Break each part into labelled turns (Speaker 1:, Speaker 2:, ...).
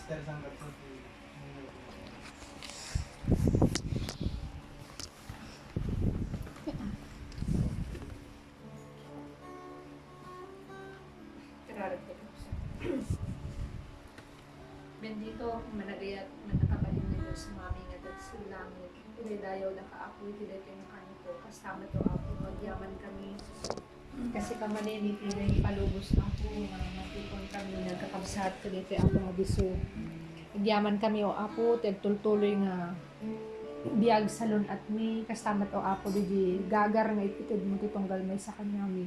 Speaker 1: Master Sanggap sa
Speaker 2: Bendito managayat manakabalin na Diyos sa mami nga dahil sa langit. Ilay dayaw na kaapoy, ilay kayo kanito. Kasama to ako, magyaman kami. Kasi kamanin, itilay palubos ako. Matipon kami, nagkakabsat. Ilay ako nga biso. Magyaman kami o apo, tagtultuloy nga biyag salon at mi. Kasama to apo, di gagar nga ititid mo titong galmay sa kanyami.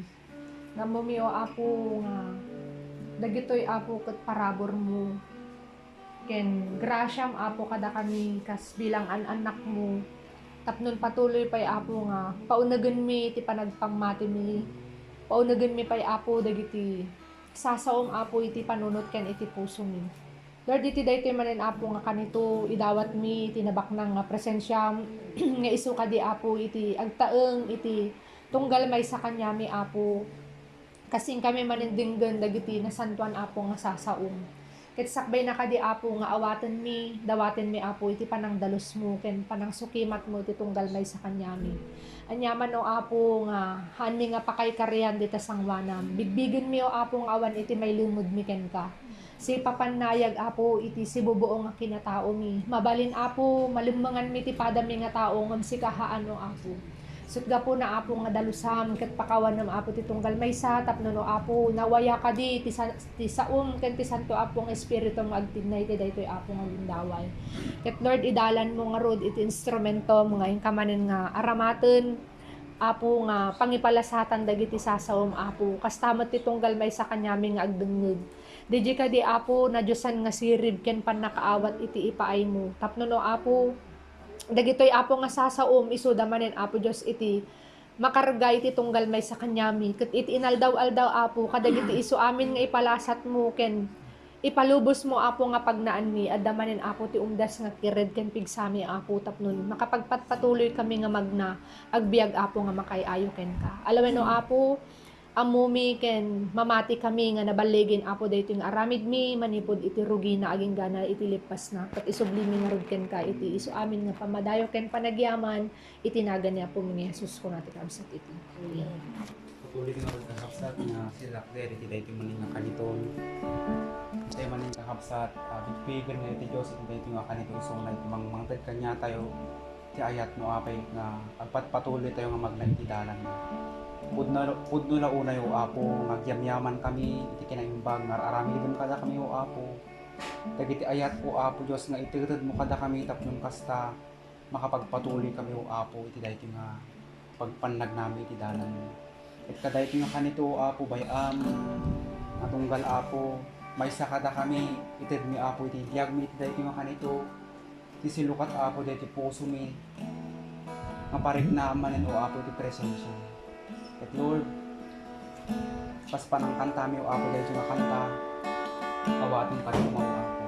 Speaker 2: Ngamumi o apo nga dagitoy apo kat parabor mo. Ken grasyam apo kada kami kas bilang anak mo. Tapnon patuloy pay apo nga paunagan mi ti panagpangmati mi. Paunagan mi pay apo dagiti sasaom apo iti panunot ken iti puso mi. Lord iti daytoy manen apo nga kanito idawat mi tinabak nang nga presensya nga isu kadi apo iti agtaeng iti tunggal may sa kanya mi apo. Kasing kami manindinggan dagiti nasantuan apo nga sasaom. Ket sakbay na kadi apo nga awaten mi, dawaten mi apo iti panangdalos mo ken panangsukimat mo iti tunggal may sa kanyami. Anyaman o apo nga haan mi nga pakaykarihan dita sangwanam. Bigbigin mi o apo nga awan iti may lumod mi ken ka. Si papanayag apo iti sibubuo nga kinatao mi. Mabalin apo malimmangan mi ti padami nga tao ngem sikahaan o apo. Sutga po na apo nga dalusam ket pakawan ng apo ti tunggal maysa tapno no apo nawaya kadi ti saum ken ti santo apo nga espiritu nga agtignay ti daytoy apo nga lindaway. Ket Lord idalan mo nga rod iti instrumento mga kamanen nga aramaten apo nga pangipalasatan dagiti sasaom apo kastamet ti tunggal maysa kanyami nga agdengeg. Diji kadi apo na Diosan nga sirib ken pannakaawat iti ipaay mo. Tapno no apo dagitoy apo nga sasaom isu damanen apo Dios iti makarga iti tunggal may sa kanyami ket iti inaldaw-aldaw apo kadagiti isu amin nga ipalasat mo ken ipalubos mo apo nga pagnaan mi adda manen apo ti umdas nga kired ken pigsami apo tapnon makapagpatuloy kami nga magna agbiag apo nga makay-ayo ken ka alawen no apo amumi ken mamati kami nga nabaligin apo daytoy nga aramid mi manipod iti rugi na aging gana iti lipas na ket isubli mi nga rod ken ka iti isu amin nga pamadayo ken panagyaman itinagan ni apo mi Jesus ko nati kabsat iti.
Speaker 3: Patuloy nga rin kakapsat nga sila kler iti daytoy maning nga kaniton. Tayo maning kakapsat bigpigan nga iti Dios iti daytoy nga kaniton isungay iti mangmangtad kanya tayo ti ayat no apay nga agpatpatuloy tayo nga magnaitidalan nga. Pudno na una yung apo, nagyamyaman kami, iti kinaimbang, aramidin kada kami yung apo. Dagiti ayat po apo Diyos nga itirad mo kada kami tapnon kasta makapagpatuloy kami yung apo, iti dahito nga pagpanlag namin iti dalan mo. At kadahito nga kanito apo bayam, natunggal apo, may sakada kami, itid mi apo iti diag mi iti dahito nga kanito, sisilukat apo dahito puso mi, maparik na manin o apo iti presensya. At Lord, paspanang kanta mi o ako dahil yung kanta, awatin ka rin mo ako.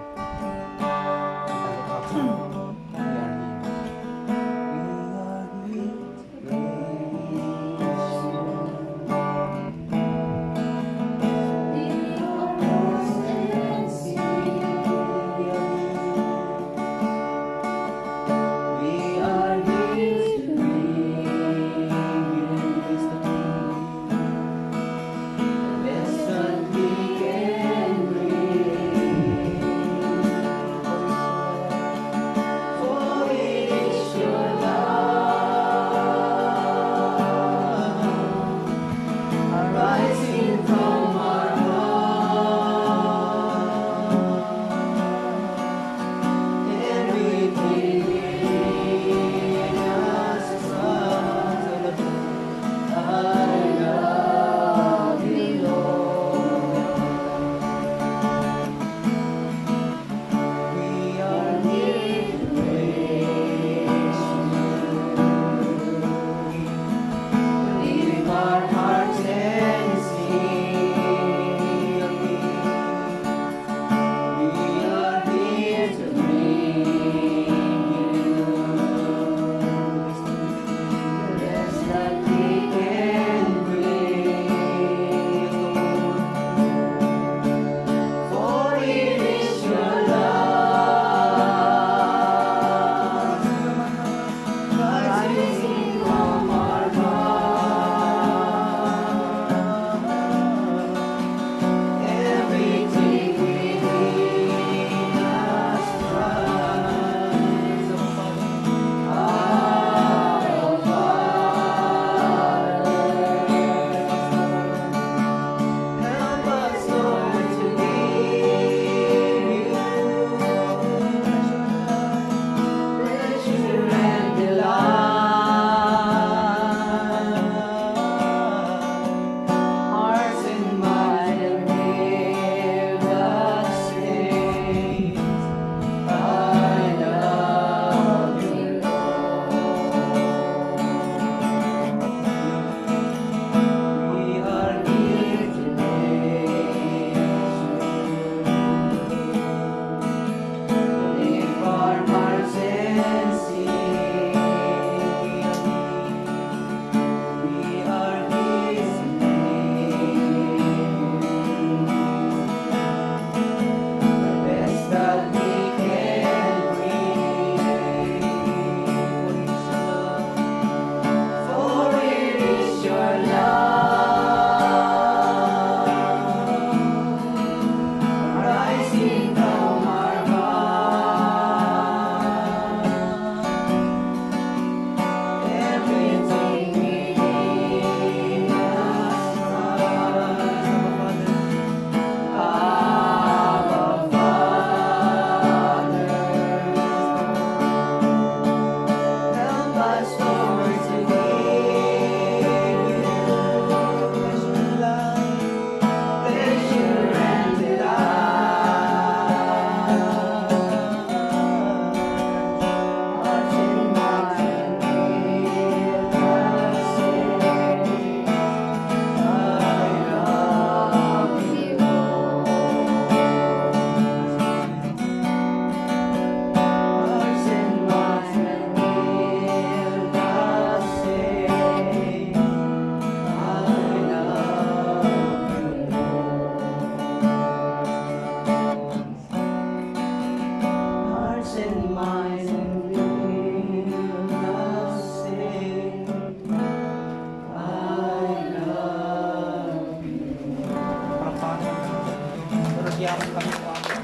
Speaker 3: nagyaman kami mo ako.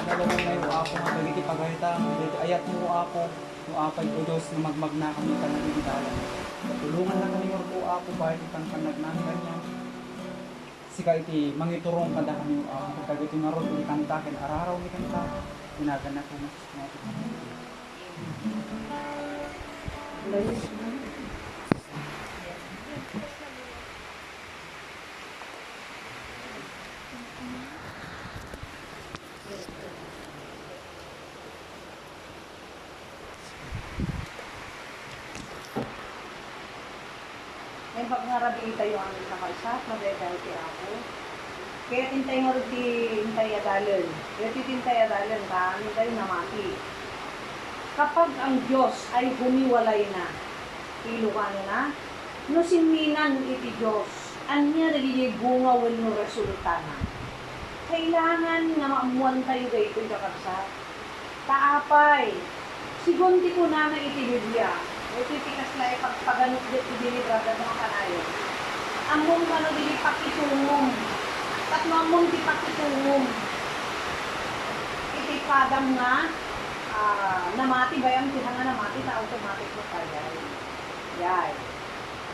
Speaker 3: Dalawang na yung ako nga dagiti pagayta. Dito ayat mo ako. Yung apay ko Diyos na magmag na kami ka na ibigalan. Tulungan na kami yung ako bahit itang panagnan ganyan. Sika iti mangiturong kada kami yung ako. Pagkagiti nga ron iti kantakin. Araraw ni kanta. Ginagana ko na sa mga
Speaker 1: May pagngarabi tayo ang nakalsat, magdadal ti ako. Kaya tintay mo rin ti intay adalan. Kaya ti tintay adalan ka, ano tayo namati. Kapag ang Diyos ay humiwalay na, ilukan na, no sinminan iti Diyos, anya nagiging bunga no resulta na. Kailangan nga maamuan tayo kayo kung kakabsat. Taapay, sigunti ko na iti Biblia. Titikas na ipagpaganot dito dilibrada mga kanayo. Among ano dili pakitungom. Tatlo among di pakitungom. Iti padam nga namati bayam ti nga namati na automatic mo kaya. Yay.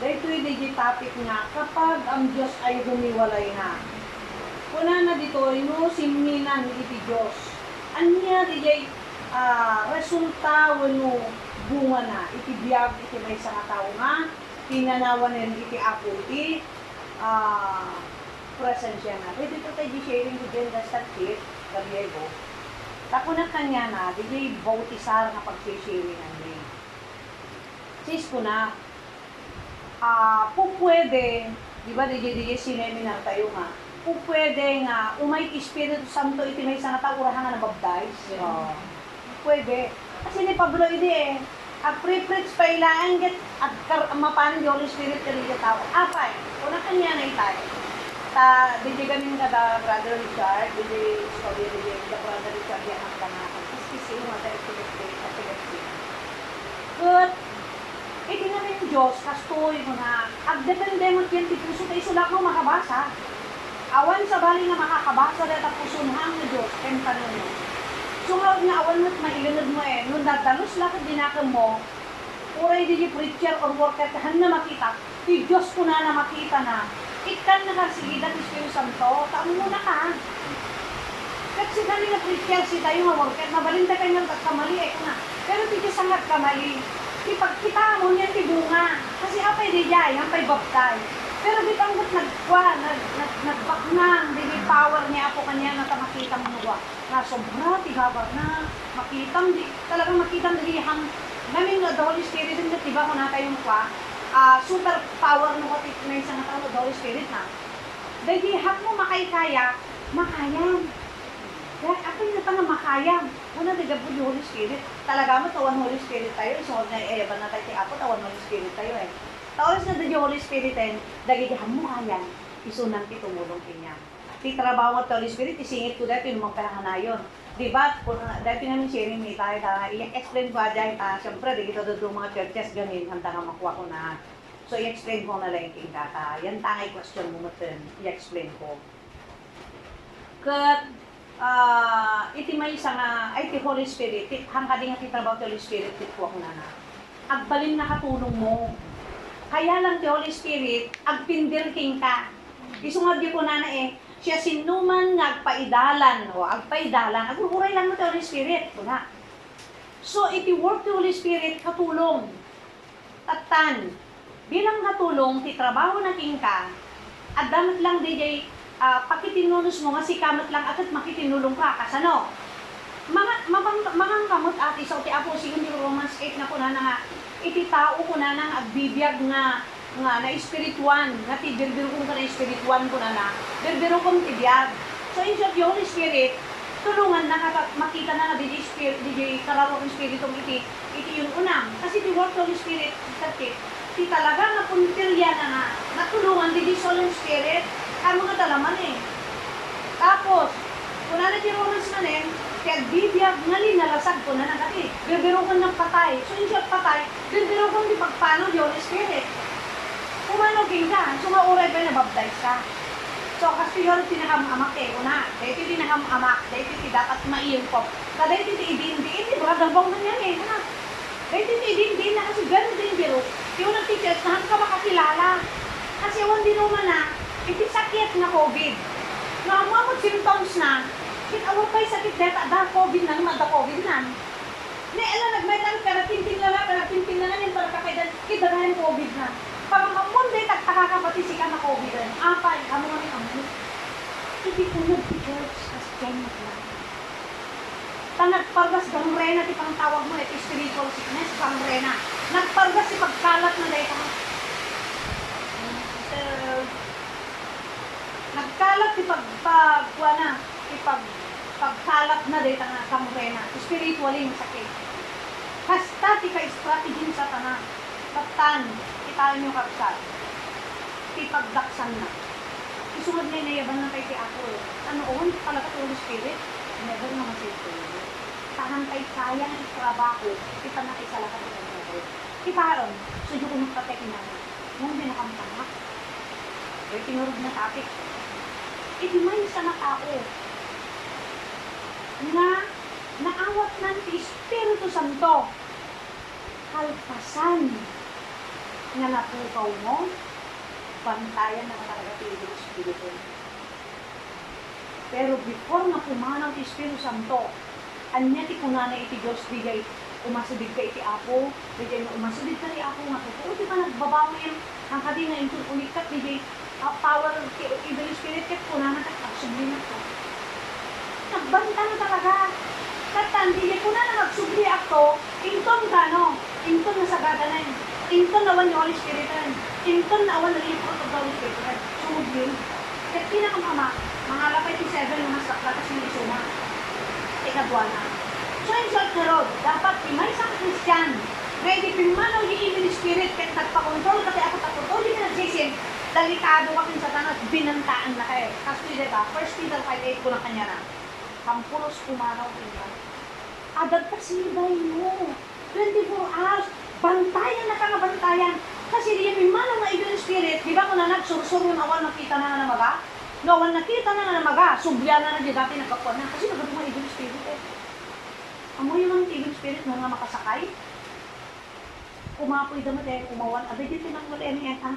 Speaker 1: Dito yung topic nga kapag ang Diyos ay humiwalay na. Una na dito no simninan iti Diyos. Anya di resulta wano bunga na, iti biyag, iti may nga tao nga, tinanawan nila iti ako, iti presensya na. Pwede ito tayo di-sharing ko dyan na sa chip, Gabriego. Tako na kanya na, di bautisar na pag-sharing ang din. Sis ko na, pupwede, di ba di sineminar tayo nga, pupwede nga, umay Espiritu Santo, iti may nga tao, urahan nga nababdize. Pwede. Kasi ni Pablo hindi at pre-preach pa ilaan at mapanin yung Holy Spirit ka rin tao. Apay, una kanya na itay. Hindi gamin ka da Brother Richard, hindi story rin da Brother Richard yan ang pangakan. Iskisi, mga tayo Good. Iti nga rin Diyos, kastoy mo na, agdepende mo yan, tipuso tayo sulak mo makabasa. Awan sa bali nga makakabasa rin at pusunhang na Diyos, kaya tanong mo. So nga awan mo't mailanod mo nung nadalos lakad dinakam mo, uray di preacher or worker kahan na makita, di Diyos ko na makita na, ikan na kasigida di Espiritu Santo, taon mo na ka. Kasi kami na preacher si tayo nga worker, mabalinda kayo ng kamali na. Pero di Diyos ang nagkamali. Di pagkita mo niya ti bunga, kasi apay di jay, apay babtay. Pero di panggot nagbaknang, di power niya ako kanya na makita mo nga. Na sobra, tigabar na, makitang, talagang makitang dihang, namin nga, the Holy Spirit, din diba ko na tayong kwa, super power mo ko, may isang tao, the Holy Spirit na. Dahil hak mo makaya, makayam. Dahil ako yung natang makayam. Una, diga po yung Holy Spirit. Talaga mo, tawan Holy Spirit tayo, isungod na na tayo, ako, tawan Holy Spirit tayo Tawas na yung Holy Spirit dahil mo kaya, isunan ti tumulong kanya. Ti trabaho at Holy Spirit, isingit ko dahil yung mga panahanayon. Diba? Dahil namin sharing ni tayo, i-explain ko dahil siyempre, dito doon mga churches gamin, handa nga makuha ko na. So, i-explain ko na lang yung kata. Yan tangay question mo natin, i-explain ko. Kat, iti may isa nga, ay ti Holy Spirit, hangka din nga ti trabaho ti Holy Spirit, ti kuha ko na na. Agbalin na katulong mo. Kaya lang ti Holy Spirit, agpindir king ka. Isungad di ko na siya sinuman nga agpaidalan, o agpaidalan, agururay lang mo ti Holy Spirit. Kuna. So, iti work ti Holy Spirit, katulong. Tatan, bilang katulong, ti trabaho na king ka, at damat lang di pakitinulos mo nga si kamot lang at makitinulong ka, kasano? Mga kamot ati, so ti Apo, sigun yung Romans 8 na kuna na nga, iti tao ko na nang agbibiyag nga na espirituan, nga ti birbiro kong ka na espirituan ko na birbiro kong tibiyag. So in short, yung Holy Spirit, tulungan na makita na di karawang espiritong iti yung unang. Kasi di work Holy Spirit, ti talaga na puntilya na natulungan di Holy Spirit, ang mga talaman Tapos, kung na di Romans man kaya bibiyag nga nalasag ko na nagati. Birbiro ko ng patay. So, in short, patay. Birbiro ko di pagpano di Holy Spirit. Kumano king ka. So, mauray ba nabaptize ka? So, kasi yun tinakamamak eh. Una, dahil iti tinakamamak, dahil iti dapat maiyon ko. Dahil iti idin-din, brother bong na yan eh. Ano? Dahil iti idin-din na kasi ganun din biro. Yung nag-teacher, nahan ka makakilala. Kasi yung din naman na, iti sakit na COVID. Naamamot symptoms na, kitawag kayo sakit data, da COVID na, naman da COVID na. May nagmaitan ka na pinting na yung para kakaidan, kita na yung COVID na. Pag mamunday, takakapati ka na COVID na. Apay, kamo nga rin amun. Hindi ko nag-teachers, as dyan na lang. Nagpargas gangrena, ti pang tawag mo, ito spiritual sickness, gangrena. Nagpargas si pagkalat na dahil ka. Nagkalat si pagkalat na dahil ka gangrena. Spiritually masakit. Hasta ti ka-strategy sa tanan. Kaptan, itaan yung kapsat. Ti pagdaksan na. Isungad na inayaban na kay ti ako. Ano, talaga ito Holy Spirit? Never naman sa ito. Tahan kay kaya ng trabaho, kita na kay salakat ng trabaho. Iparon, sudyo ko magpatek na na. Nung din nakamtamak. Pero tinurog na topic. Itimay sa nakao. Na naawat ng Espiritu Santo. Kalpasan nga napukaw mo, bantayan na talaga ng Espiritu. Pero before na pumanaw ti Espiritu Santo, anya ti kunana iti Diyos digay umasubig ka iti Apo, digay na umasubig ka iti Apo nga totoo, di ba nagbabawin ang kadi na yung ulikat digay power ti Evil Spirit ket kunana kat magsubli na to. Nagbanta na talaga. Katan, digay kunana magsubli ako, inton ka no, inton na sagada na yun. Inton na awan yung Holy Spirit na yun. Inton na awan na yung Protocol Holy Spirit na yun. Sumudlin. Ket pinakama, mga lapay ti 7 na mas lakas ng isuma. Ikadwana. So, in short na road, dapat imay isang Christian, ready pimanaw yung evil spirit, kahit nagpakontrol, kasi ako tapos, hindi ka nagsisim, delikado ka sa tanat, binantaan na kayo. Kasi diba, 1 Peter 5:8 ko na kanya na, kampulos pumanaw ka. Agad kasi mo, 24 hours, bantayan na ka nga bantayan. Kasi yung pimanaw na evil spirit, di ba kung na nagsursur yung awan, nakita na namaga? No, when nakita na namaga, subya na di dati nagkapuan na. Kasi nagkapuan evil spirit eh. Amoy yung evil spirit na nga makasakay. Kumapoy damat eh, kumawan. Abay dito nang wala yan ha.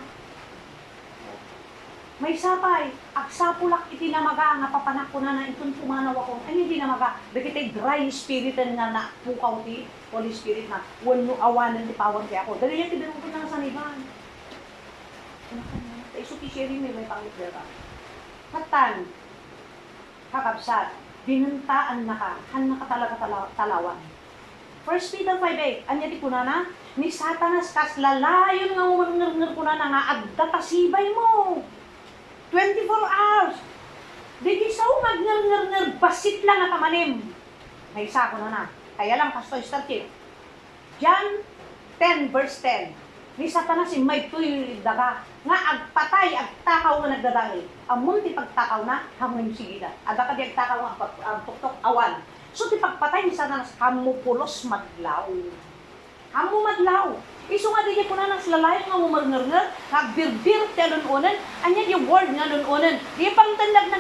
Speaker 1: May sapay, agsapulak iti namaga, nga papanak ko na itong pumanaw ako. Ano hindi namaga? Bakit dry spirit na napukaw ti Holy Spirit na when yung awanan ti power kaya ako. Dali yan tibirong ko na sa niban. Iso ti sharing may pangit dira. Katan, kakabsat, binantaan na ka, han na ka talaga talawan. 1 Peter 5:8, anya di kunana, ni Satanas kas lalayon nga umangar kunana nga agdatasibay mo. 24 hours. Di sa umagngar basit lang at amanim. May isa ko na. Kaya lang, Pastor Starkip. John 10 verse 10. Ni Satanas may tuy daga nga agpatay agtakaw nga nagdadangil. Amon ti pagtakaw na hamon sigida. Ada ka di agtakaw ang tuktok awan. So ti pagpatay ni Satanas hamo pulos madlaw. Hamo madlaw. Isu nga di ko na nang slalayan nga mumarngar nagbirbir telunonan anya di word nga lunonan. Di pangtandag na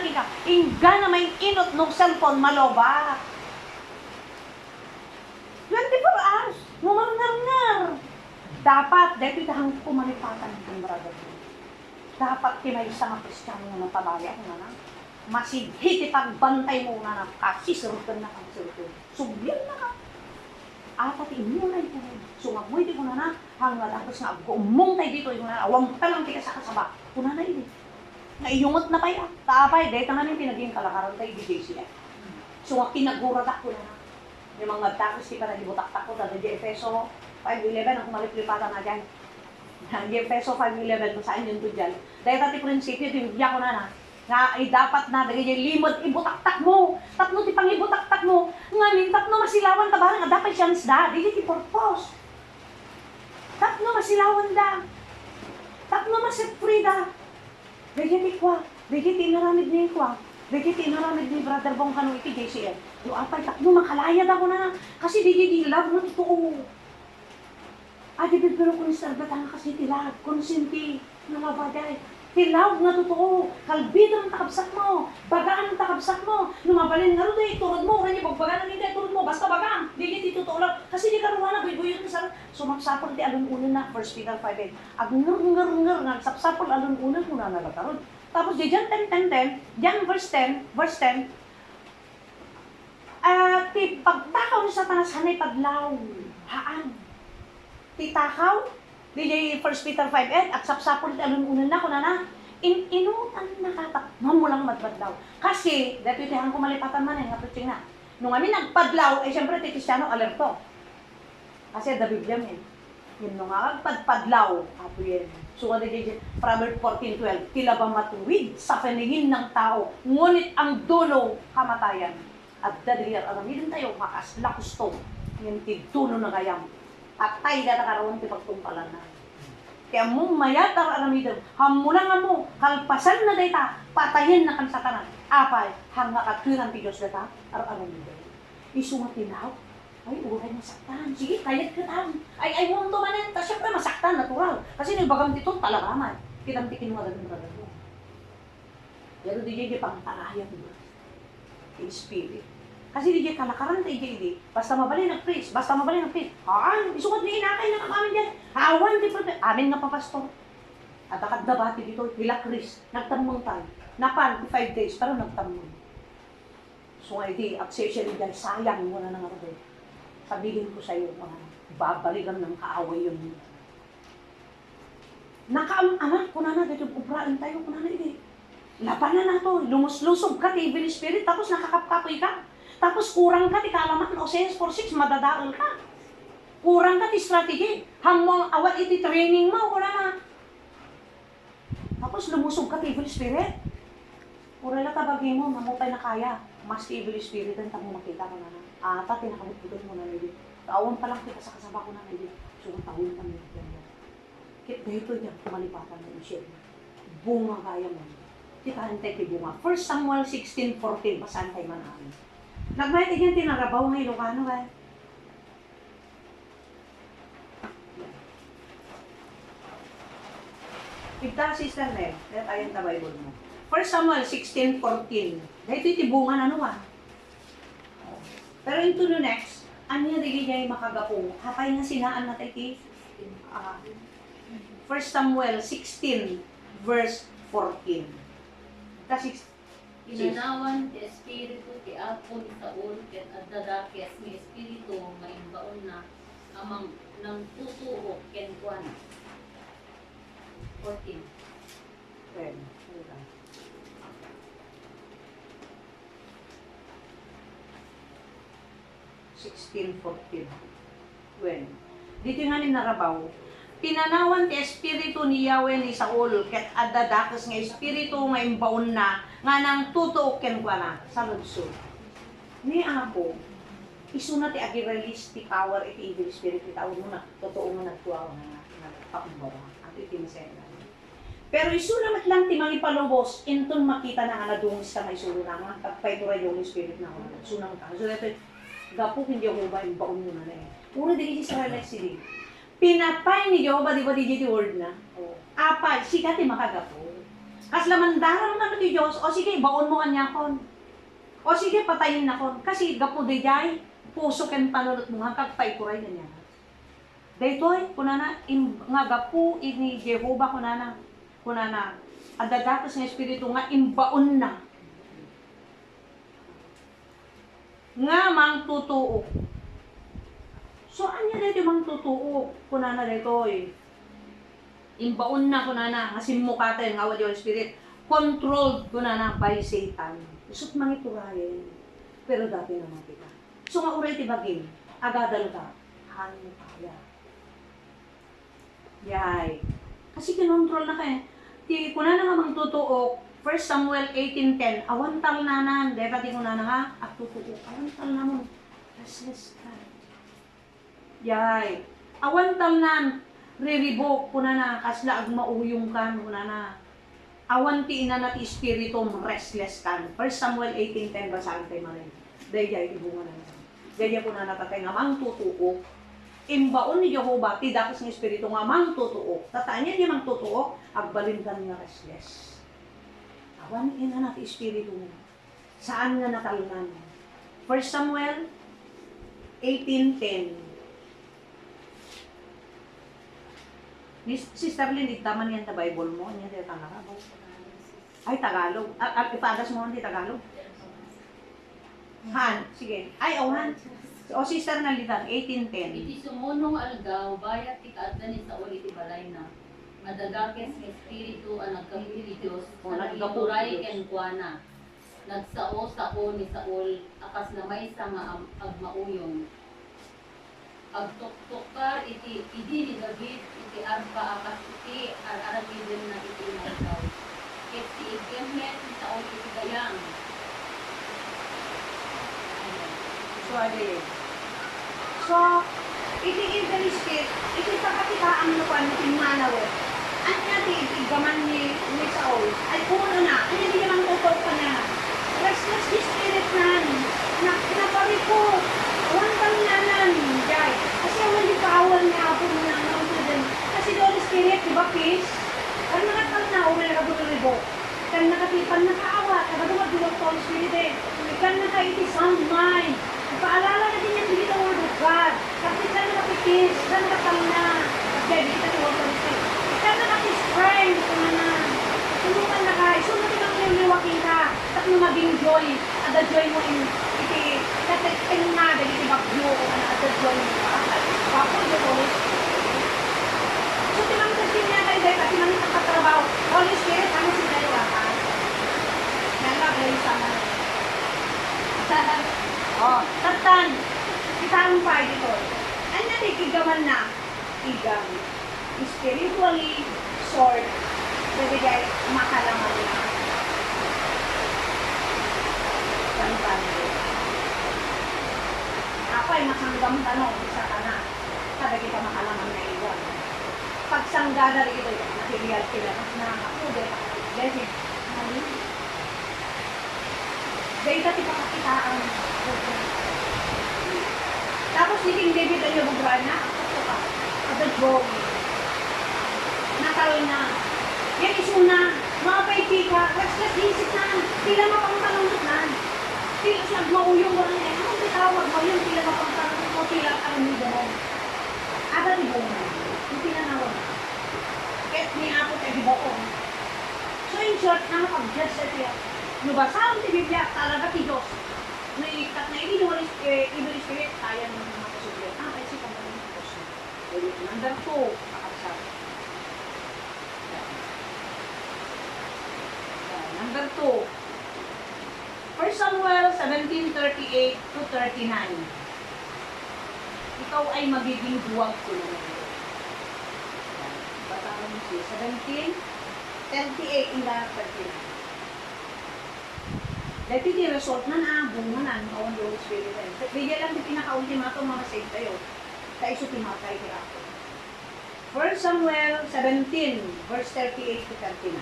Speaker 1: ka. Ingga na may inot ng cellphone maloba. 24 hours. Mumarngar. Dapat, dahil itahang pumalipatan ng brother. Dapat kinay isang Kristiyano na napabaya ko na masighiti pagbantay mo na kasi surutan na kang surutan. Subyan na ka. Atat inyo na ito. Sumagmoy di ko na hanggang tapos nga umong tayo dito. Awang ka lang tika sa kasaba. Kuna na ini. Naiyungot na kaya. Taapay, dahil namin pinaging kalakaran tayo di JCF. So, kinaguradak ko na. Yung mga takos di pa nagibutak-tak ko. Dahil di Efeso 5:11 ang kumalipipatan na dyan. Yung Efeso 5:11 kung saan yun doon dyan. Dahil tati prinsipyo, tinugya ko na nga ay dapat na dahil yung limod ibutak-tak mo. Tatlo ti pang ibutak-tak mo. Ngamin, tatlo masilawan ta ba nga dapat chance da. Dili ti purpose. Tatlo masilawan da. Tatlo masit free da. Dili ti kwa. Dili ti inaramid ni kwa. Dili ti inaramid ni brother bong kanu iti JCL. Yung apay tatlo makalayad ako na. Kasi di love mo totoo. Adi pero kung istarbat ang kasi ti love. Konsinti. Nalabaday. Tilaw nga totoo, kalbito ng takabsak mo, bagaan ng takabsak mo, lumabalin nga rin, turod mo, kanya pagbagaan ng hindi, turod mo, basta bagaan, di totoo lang, kasi di ka ruwana, buy-buy yun sa sumaksapol, di alun-unan na, 1 Peter 5:8, ag ngur nga, sapsapol alun-unan mo na nalataron. Tapos di dyan 10, dyan verse 10, ti pagtakaw ni Satanas, hanay paglaw, haan, ti takaw, di 1 Peter 5:8, at sapsapol, di alun-unan na, kunana, inutan nakatak, mamulang madbadlaw. Kasi, dito itihan ko malipatan man nga preaching na. Nung kami nagpadlaw, siyempre ti Kristiyano alerto. Kasi the Biblia men. Yun nung nga pagpadlaw, apo yan. So, ano din, Proverbs 14:12, tila ba matuwid sa paningin ng tao, ngunit ang dulo, kamatayan. At dadiliyar, alamidin tayo, makas, lakusto, yung titulo na gayam. Patay na nakarawan ti pagtumpalan na. Kaya mong mayatar alamidin, hamulang nga mo, kalpasan na dayta, patayin na kan Satanas. Apay, hanga katwiran ti Diyos data, alamidin. Isungat tinaw, ay, uray masaktan. Sige, kayat ka tam. Ay, mo to manin. Ta, syempre masaktan, natural. Kasi nagbagam dito, talagaman. Kinamtikin mo agad ng brother mo. Pero di dyan pang tarayang mo. In spirit. Kasi di dyan kalakaran tayo dyan. Basta mabalin ng priest. Haan, isukat ni inakay na kamamin dyan. Hawan, di pa. Amin nga pa, pastor. At akadabati dito, hila Chris. Nagtamong tayo. Napan, 5 days, pero nagtamong. So nga iti, accessory dyan, sayang mo na nga rin. Sabihin ko sa'yo, babalikan ng kaaway yun. Anak, kunana, dito, ubrain tayo, kunana, hindi. Labanan na to, lumuslusob ka, evil spirit, tapos nakakapkapoy ka. Tapos kurang ka, ti kalaman, Oseas 4:6, madadaal ka. Kurang ka, ti strategy. Hamong awat iti training mo, kunana. Tapos lumusob ka, ti evil spirit. Kurala tabagin mo, mamutay na kaya. Mas evil spirit ang tamo makita ko na na. Ata, tinakamutbutan mo na nila. Kaawang pa lang kita sa kasama ko na nila. So, tahon pa nila yan. Kaya dito yan, kumalipatan ng isip. Bunga kaya mo. Kita hantay kay bunga. 1 Samuel 16:14, basahan kay manami. Nagmayat yan, tinarabaw ng Ilocano kaya. Kita, sister Nel, let ayan ta Bible mo. 1 Samuel 16:14. Dahil ito itibungan ano ah. Pero into the next, anya dili niya makagapong. Hapay nga sinaan na tayo 1 Samuel 16 verse 14. Kasi
Speaker 4: Inanawan ti Espiritu ti Apo ni Saul ket adadakes ni Espiritu maimbaon na amang nang tutuo ken kuan. 14.
Speaker 1: well, 16:14. Well, dito nga ni narabaw, pinanawan ti Espiritu ni Yahweh ni Saul, ket adadakas nga Espiritu nga imbaon na, nga nang tutuok ken kwa na, sa lunsod. Ni Apo, isuna ti agi-release ti power iti evil spirit, ti tawag mo na, totoo nga nagtuwa nga nagpakumbara, at iti masaya. Pero isuna mat lang ti mangipalubos, inton makita na nga nadungis ka nga isulo na nga, pagpayturay yung spirit na nga, sunang ka. So, ito, gapo kin Jehovah, yung baon mo na eh. Puro di Israelite sila. Pinapay ni Jehovah, di ba di word na? Apay, sikat ti makagapo. Kas lamandaran na ti Diyos, o sige, baon mo kanya kon. O sige, patayin na kon. Kasi gapo di jay, puso ken panunot mo, hangkag payturay na niya. Daytoy, kunana, nga gapo ni Jehovah, kunana, adadatos ng Espiritu nga imbaon na. Nga mang tutuo. So, anya dito mang tutuo? Kunana dito imbaon na kunana, nga simukatan, nga wad yung spirit, controlled kunana by Satan. Isot mang iturayan. Pero dati naman kita. So, nga uray tibagin, agadal ka, hangin kaya. Yay. Kasi kinontrol na kayo. Di kunana nga mang tutuo, 1 Samuel 18:10, awantal nanan, dahil di ko na nga, at tutuo, awantal na mo, restless ka. Yay, awantal nan, riribok, kuna na, kasla ag mauyong kan, kuna na, awanti na nati espiritum, restless kan. 1 Samuel 18:10, basahan tayo marin. Dahil jay, ibunga na yan. Dahil po na natatay nga, mang tutuo, imbaon ni Jehovah, ti dakes ng Espiritu nga mang tutuo. Tatanya niya mang tutuo, agbalindan nga restless. Awan ina na ti Espiritu mo. Saan nga natalunan? 1 Samuel 18:10. Sister Lynn, itaman yan sa Bible mo. Yan tayo talaga. Ay, Tagalog. Ipagas mo hindi Tagalog. Han, sige. Ay, Han. O, Sister Nalitan, 18:10.
Speaker 4: Iti sumunong algaw, bayat ti kaadda ni Saul iti balay na. Madagakes ng espiritu ang nagkapili Diyos,
Speaker 1: O,
Speaker 4: sa
Speaker 1: nagkapili
Speaker 4: nagituray
Speaker 1: Diyos.
Speaker 4: ken kuana. Nagsao-sao ni Saul, akas na may sa nga agmauyong. Agtuktukar iti idi ni David, iti arpa akas iti araragidin na iti nagdaw. Ket si Igemhet ni Saul iti gayang.
Speaker 1: So, iti evil spirit, iti pagkatikaan mo pa ni Manawe. At nga di gaman ni Saul, ay puno na, ay hindi naman tutol pa niya. Restless the spirit na pinapari ko, awan kang nanan, jay. Kasi awan di kaawal niya ako na nauna din. Kasi the Holy Spirit, di ba, peace? Kan nakatang na, umay nakabulibo. Kan nakatipan nakaawa, nakadumag di Holy Spirit eh. Kan nakaiti sound mind. Ipaalala natin niya hindi the word of God. Kasi ka nakapipis, ka nakatang na. Kasi kita ni Holy Spirit. Ka nakapis-friend, kung na. Tulungan na ka, isunod ka ng liwaking ka. At mo maging joy. At the joy mo iti kating nga, dahil iti bagyo. At the joy mo ka. Bakit the Holy Spirit? So, timang kasi niya tayo dahil at timang itang katrabaho. Holy Spirit, ano si tayo wakas? Nalagay sa mga. Oh, tatan. Kita ang pa dito. Ano ikigaman na? Igam. Spiritually, short. Pwede guys, makalaman na. Tantan. Ako ay masanggam tanong, isa ka na. Sabi kita makalaman na iwan. Pagsangga na rin ito, nakiliyal sila. Mas nakakapude. Desi, mali. Dahil dati pakakitaan. Tapos ni King David ay yung na, ako pa. At the drawing. Natal na. Yan isuna. Mga kaibiga, restless isip na. Tila mapangtalunod na. Tila siyang mauyong mo na. Ano ang tawag mo yung tila mapangtalunod mo? Tila ang nida mo. Aga ni mo na. Yung tinanawag. Kahit ni ako tayo di ko. So in short, nakapag-judge sa tiya. Nabasaan si Biblia, talaga si Diyos. Naikat na inuwal evil spirit, kaya ng mga kasubyan. Ay, si Panginoon ng Diyos. Number 2, kakabsat. Number 2. 1 Samuel 17:38 to 39. Ikaw ay magiging buwag ko naman. Bataan mo siya. 17:38 hingga 39. Dahil di result na bunga na ang kawan yung Spirit. Bigyan lang yung pinaka-ultimato mga save tayo. Sa iso timatay kaya ako. 1 Samuel 17, verse 38 to 39.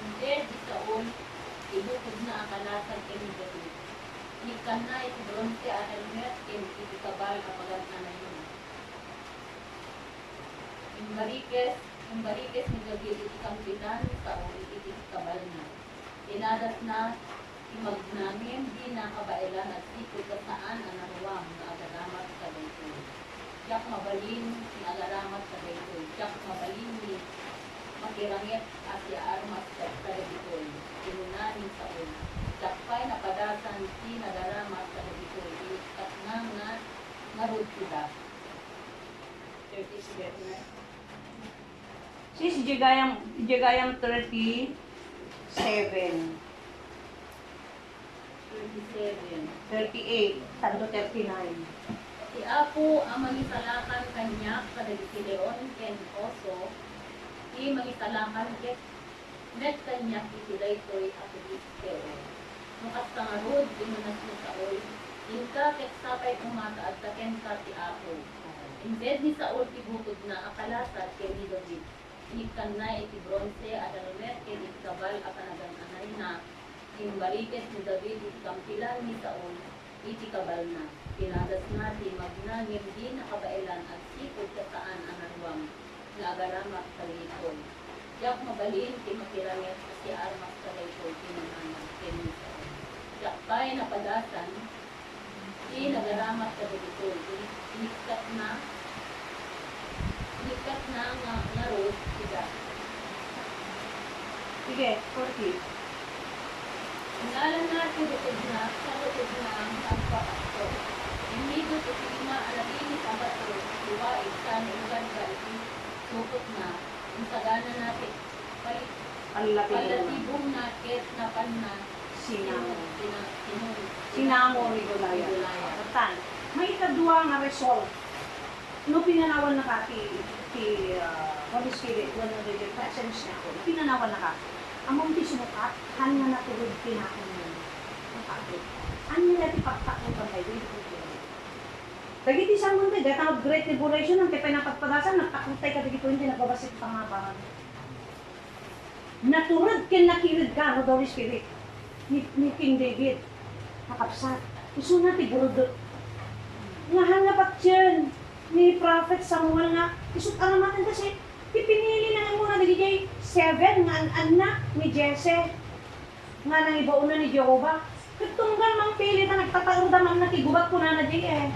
Speaker 4: Hindi, di Saul, ibukod na ang kalasan kay David. Ikan na iti bronze at helmet, iti kabal kapagat na na yun. Yung barikes ni David iti kampitan, Saul iti kabal na. Inadat na imag namin, di nakabailan at sikot ka saan ang naruwang na agaramat sa daytoy. Tiyak mabalin ni agaramat sa daytoy. Tiyak mabalin ni makirangit at armas sa daytoy. Inunanin sa una. Tiyak pa'y napadasan si nagaramat sa daytoy. Ikat na nga narud sila. 37 na.
Speaker 1: Sis, Jegayang 37.
Speaker 4: 27.
Speaker 1: 38, tanto 39.
Speaker 4: Si Apo ang mangisalakan kanya kada si Leon ken Oso, i mangisalakan ket net kanya iti daytoy at Filisteo. Nukas tangarod dinunas mo Saul, inka ket sapay umata at taken ka ti Apo. Instead ni Saul tibukod na akalasat kay ni David. Ikan na iti bronze at anumet ken itkabal at anagan-anay na. Yung baliket ni David iti kampilan ni Saul, iti kabal na. Pinadas na ti magnangim di nakabailan at sikod kasaan ang arwam nga agaramat kalaytol. Yak mabalin ti makiramit si armas kalaytol tinanganan kenisa. Yak pa'y napadasan di nagaramat kalaytol. Inikat na nga road sila.
Speaker 1: Sige, 40.
Speaker 4: Ngalan natin ito na, sa ito na ang pagpapasto. Imigo ito lima alabini sa bato, diwa iksan, ugan ka iti, sukot na, ang sagana natin, palatibong nakit na panna,
Speaker 1: Sinango Rigolaya. Tan, may ikadua nga resolve. No pinanawan na ka ti Holy Spirit, when the presence niya ako, pinanawan na ka. Among ti sumukat, han nga natulog pinakon mo. Ano nila ti pagtakot ang kayo, hindi ko pinag. Dagiti isang mundo, dahil ang great liberation, ang tipay na pagpadasan, nagtakutay ka dito, hindi nagbabasit pa nga ba. Naturod kin nakirid ka, no, Holy Spirit, ni King David, nakapsat. Iso na ti burudot. Nga hangapat yan, ni Prophet Samuel nga, isot aramatan kasi, pinili na nga muna nagigay 7 nga anak ni Jesse, nga nang ibauna ni Jehovah. Katunggal mang pili na nagtatarudaman na tigubat ko na di eh.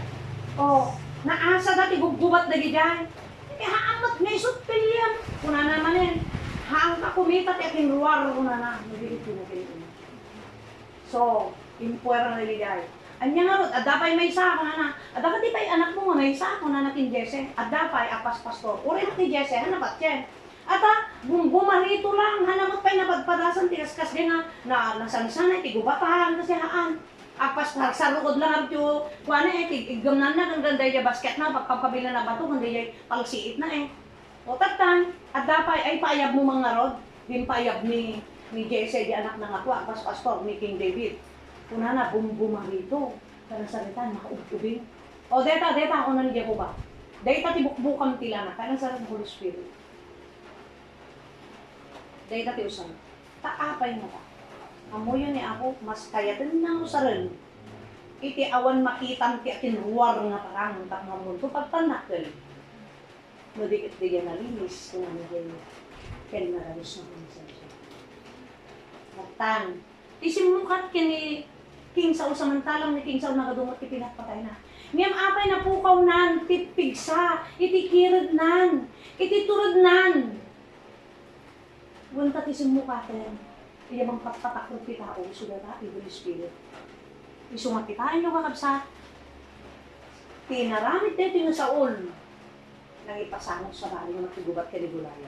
Speaker 1: O, naasa na tigubat na giday. Eh, haangat na isot piliyam. Kuna naman eh. Haang ka kumita ti aking ruwar ko na. Nagigit ko na pili. So, impuera na giday. Anya nga ron, adapay may isa ako na. Adapay di pa'y anak mo nga may isa ako na natin Jesse. Adapay apas pastor. Uri mo ti Jesse, hanapat yan. Ata, bumarito lang, hanamot pa'y napagpadasan, tinaskas din nga, na nasansanay, tigubatahan kasi haan. Apas, sa lukod lang, abdo, kuwane eh, tiggamnan na, kung ganda yung basket na, pagkabila na bato, kung yung palsiit na eh. O tatan, adapay, ay paayab mo mga rod, din paayab ni Jesse, di anak ng atwa, apas pastor, ni King David. Kuna na, bumarito, karang salitan, makaububing. O deta, ako na ni Jehovah. Deta, tibukbukam tila na, karang salitan, Holy Spirit. Dahil dati usan, taapay mo ka. Amoy ni ako, mas kaya din na usaran. Iti awan makitan ti akin ruwar nga parang tak nga mundo pagtanak dali. Madikit di yan nalinis kung ano din ken naralis na konsensya. Matan, isimukat kini King Saul samantalang ni King Saul nagadumot ti pinatpatay na. Ngem apay na pukaw nan, tipigsa, iti kirad nan, iti turad nan. Wala ti sumukaten, iya bang patakot ti tao, sugata ti Holy Spirit. Isumakitaan nyo kakabsat. Tinaramit dito yung Saul, nang ipasangot sa bali ng magtigubat ka ni Gulaya.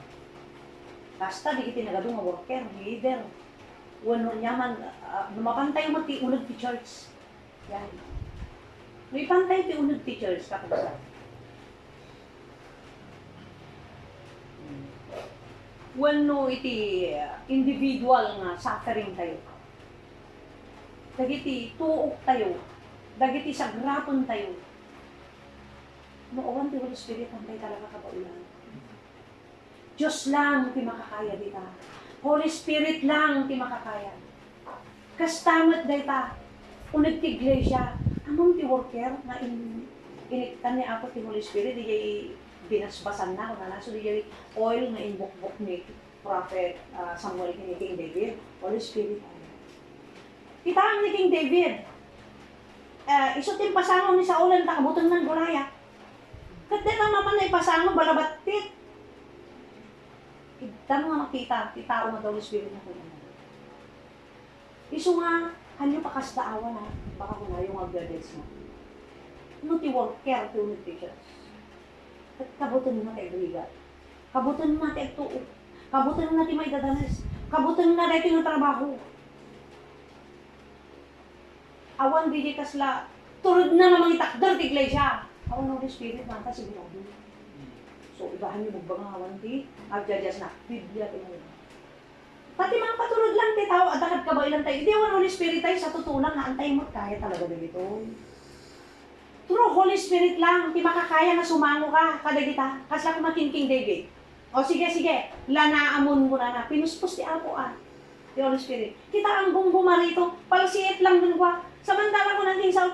Speaker 1: Basta di kitinagadong nga worker, leader. Wano nyaman, lumapantay mo ti unod ti church. Yan. May pantay ti unod ti church kakabsat. Wano iti individual nga suffering tayo. Dagiti tuok tayo. Dagiti sagrapon tayo. Noowan ti Holy Spirit ang tayo talaga kabaulan. Diyos lang ti makakaya dita. Holy Spirit lang ti makakaya. Kastamat dita. Unag ti iglesia. Among ti worker na iniktan ni Apo ti Holy Spirit. Di binasbasan na kung na so di oil na inbukbok ni Prophet Samuel ni King David. Holy Spirit. Kita ang ni King David. Isot yung pasangon ni Saul ang takabutan ng Goliath. Kaya lang naman na ipasangon, balabatit. Kita nga makita, titao nga Holy Spirit na kung ano. Iso nga, hanyo pakasdaawa na, baka kung na yung agdadets mo. No ti worker, ti unod ti church. Kabutan mo natin ang kabutan mo natin ang tuok. Kabutan mo natin may dadanas. Kabutan mo natin yung trabaho. Awan di kasla, turod na namang itakdar ti iglesia. Awan ng Holy Spirit na sigurado. So, ibahan niyo magbangang awan di, agjajas na, Biblia ti mo. Pati mga patulod lang ti tao, adakad ka ba ilang tayo? Hindi awan Holy Spirit tayo sa tutulang na antay mo, kaya talaga na dito. True Holy Spirit lang, di makakaya na sumango ka, kada kita. Kasla ko makin King David. O sige, lanaamon mo na. Pinuspos ti Apo ti Holy Spirit. Kita ang bumarito, palsiit lang dun kwa. Samantala ko nang sa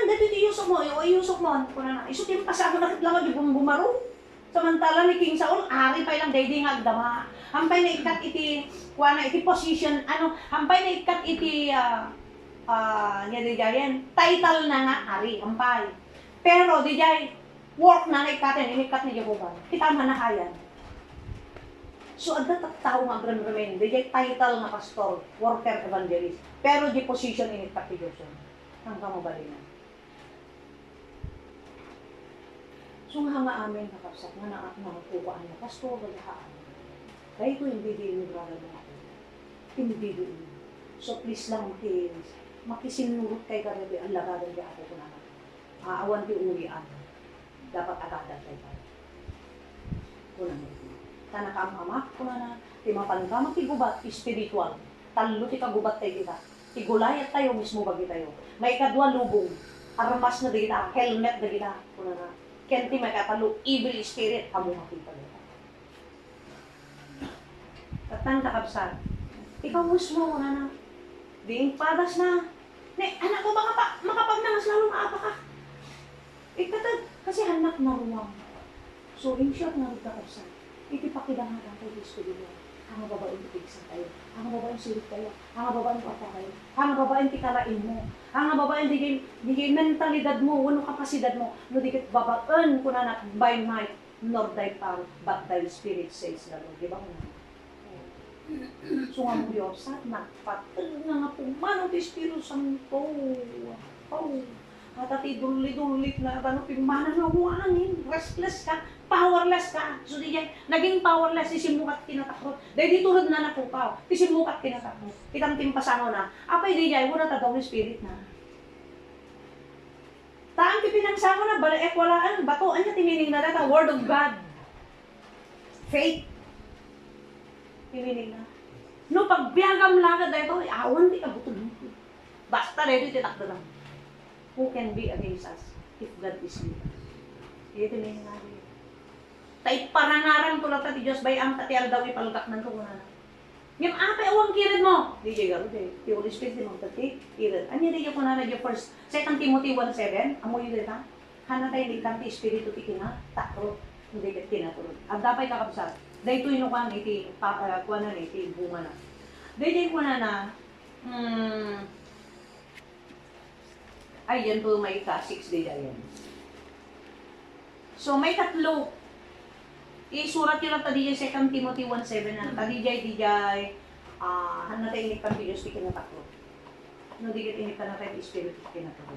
Speaker 1: dito iyusok mo, iyusok mo. Kuna na, isutin pa sa ako nakitlawa di bumaro. Samantala ni King Saul, ari pa ilang dayding agdama. Hampay na ikat iti, kuha na iti position, hampay na ikat iti, niya di jayan, title na nga, ari, hampay. Pero di jay, work na ikatin, inikat ni Jehovah. Kita man na kayan. So, agad tao nga grand remain. Di jay title na pastor, worker, evangelist. Pero di position inikat ni Jehovah. Ang kamabalinan. So nga amin nakapsat nga nakakuhaan na pastor, bagahaan. Kaya ito hindi din yung brother mo ako. Hindi din. So please lang makisinurot kay karabi ang lagadan di ako kung naman. Awan di uwian. Dapat agadan kay tayo. Kung naman. Tanakamamak kung naman. Timapankamak tigubat, spiritual. Talo ti kagubat tayo kita. Tigulayat tayo mismo bagi tayo. May kadwa lubong. Armas na di kita. Helmet na kita. Kung naman. Kenti may katalo, evil spirit, amo makita nila. Katang kakabsat, ikaw mismo na diing padas na, anak ko baka makapagnagas lalo maapa ka. Ikatag, kasi anak na ruwang. So, in short na rin kakabsat, itipakidangan ang kay Kristo din. Ang babaeng titigsan tayo, ang babaeng sirit tayo, ang babaeng pata tayo, ang babaeng tikalain mo, ang babaeng digay mentalidad mo, wano kapasidad mo, no dikit babaan ko na by might, nor thy power, but thy spirit says the Lord. Di ba ko na? So nga mo Diyos, at nagpatag na nga pumano ti Espiritu Santo. At duli-dulit na pimana na huwangin, restless ka, powerless ka. So di yan, naging powerless, isimukat tinatakot. Dahil di tulad na nakupaw, isimukat tinatakot. Kitang timpasango na, apay di yan, wala ta daw ni Spirit na. Taan ti pinagsango na, walaan, batuan niya tinining na data, Word of God. Faith. Tinining na. No, pagbiagam lagad na ito, awan di ka butulong. Basta dito titakdo lang. Who can be against us if God is with us? Ito na yung nga rin. Tay parangaran tulad ta ti Diyos bayang tati daw ipalugak ng kukunan. Yung apa awang kirid mo? Di jay garo de. Ti Holy Spirit mo tati kirid. Anya di ko na yung first 2 Timothy 1:7. Amo yun dita. Hana tayo ni kanti espiritu ti kina takro. Hindi ket tinatulog. Ang dapat kakabsat. Dayto inukan iti kuana ni iti bunga na. Dayjay kuana na ay, yan po may ka-6 day yan. So, may tatlo. Isurat yun lang tadi 2 Timothy 1:7 na tadijay, hanatay inipan ti Diyos ti kinataklo. No, digit inipan natin ti Espiritu ti kinataklo.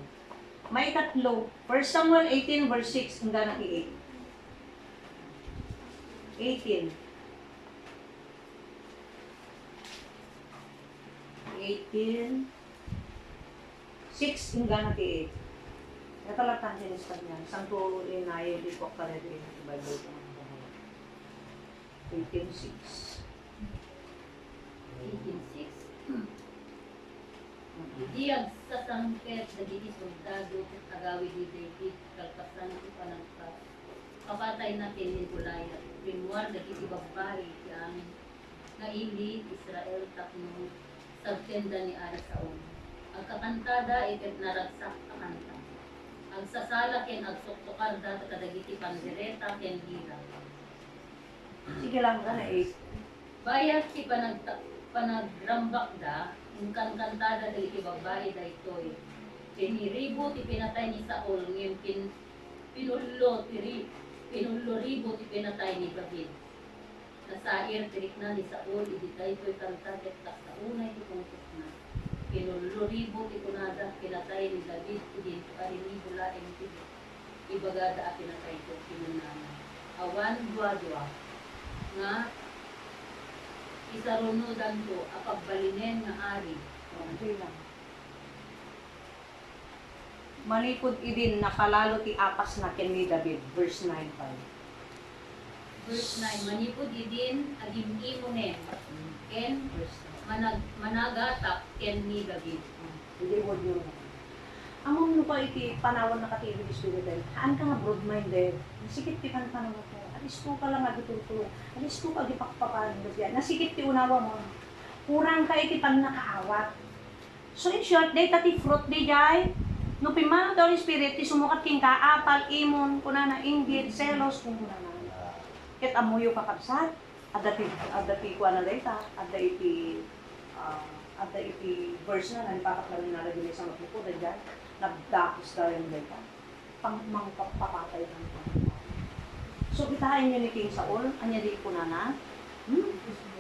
Speaker 1: May tatlo. 1 Samuel 18 verse 6 hanggang 8. 18. 6 hingga na ti 8. Ito lang tayo sa kanya. Isang tulo inayo di ko ka rin sa Bible ko. 18:6.
Speaker 4: 18:6. Diyag sa sangket dagiti soldado agawi di David kalpasan ti panagpas. Kapatay natin ni Goliath. Pinwar dagiti babae ti amin. Nga ili Israel takno sa tenda ni Ari Saul. Ang kakantada iket naragsak kakanta. Ang sasala ken agsuktukar data kadagiti pandereta ken gira.
Speaker 1: Sige lang ka na 8.
Speaker 4: Bayat ti panagrambak da, yung kankantada dagiti babae da itoy. Piniribo ti pinatay ni Saul, ngayon pinullo ribo ti pinatay ni David. Nasair tirik na ni Saul, iditay to'y kanta ket sa unay ti pungkos na. Pinuluribo ti kunada pinatay ni David idin karinibo laeng ti ibagada a pinatay ko kinunana. Awan dua-dua nga isarunudan ko apagbalinen nga ari.
Speaker 1: Okay lang. Malipod idin nakalalo ti apas na ken ni David. Verse 9:5.
Speaker 4: Verse 9, manipod idin agim imunen ken managatak ken ni David.
Speaker 1: Hindi mo yun. Among mo pa iti panawan na katibig Espiritu dahil haan ka nga broad-minded. Nasikit ti pananaw ko. Alis ko ka lang nga ditulong. Alis ko ka gipakpapan. Nasikit ti unawa mo. Kurang ka iti pang nakaawat. So in short, data ti fruit di jay. No pimano the Holy Spirit, ti sumukat king ka, apal, imon, kunana, inggit, selos, kung kunana. Ket amuyo kakabsat, adati ko na data, ada iti verse na nagpapaklarin na rin sa magpupo na dyan, nagdakos na rin data, pang mangpapapatay ng Panginoon. So kitahin niyo ni King Saul, anya di ko na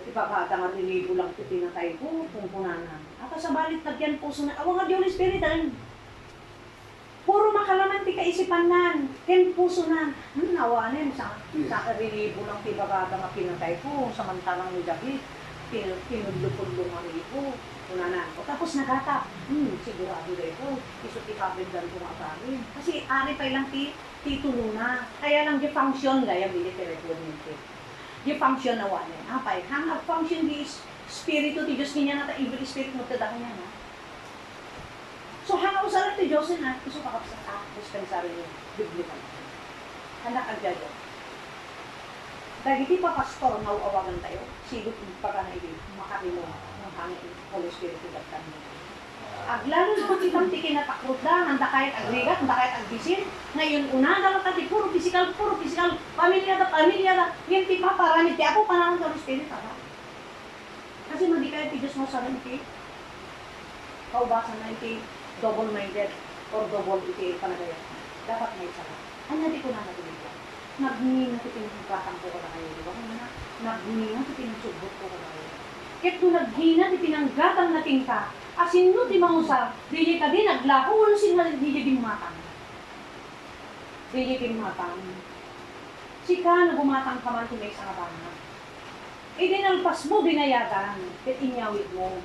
Speaker 1: ipakata nga rinibo lang iti pinatay ko, kung kunana. Aka sa balit nagyan puso na, awang nga di Holy Spirit, puro makalaman ti kaisipan nan, ken puso nan, nawanin, sa rinibo lang ti bakata nga pinatay ko, samantalang ni David, pinudlupulong ang ipo, kunana. O tapos nagata, sigurado na ito, isot ikabindan kong agarin. Kasi ari pa lang titulo na, kaya lang di function gaya military government. Di function na wala. Apay, hang function di spirito ti Diyos niya na ta evil spirit mo tada kanya na. So hang usalan ti Diyos na, iso kakapsa dispensary niya, biblical. Anak agad. Dagiti pa pastor nga uawagan tayo, sigot pa ka na ibig, makarimo ng hangin, Holy Spirit idag kami. Aglalo na kitang tiki na takrut da, handa kahit agrigat, handa kahit agbisin. Ngayon una, dapat natin puro physical, pamilya da, yung tipa paramit, di ako panahon ng Holy Spirit, ha? Kasi madi kayo ti Diyos mo sa rin iti, kaubasan na iti double-minded or double iti panagayat. Dapat may saka. Anya di ko na nagulito. Naghingi na pinagkatang ko na kayo, di ba? Naghingi na pinagsubot ko na kayo. Kaya kung naghingi na pinanggatang natin ka, asin no di mangusap, di ka din naglako, wala sinala di di matang. Di di matang. Sika na bumatang ka man tinay sa kabana. E dinalpas mo, binayagan, at inyawit mo.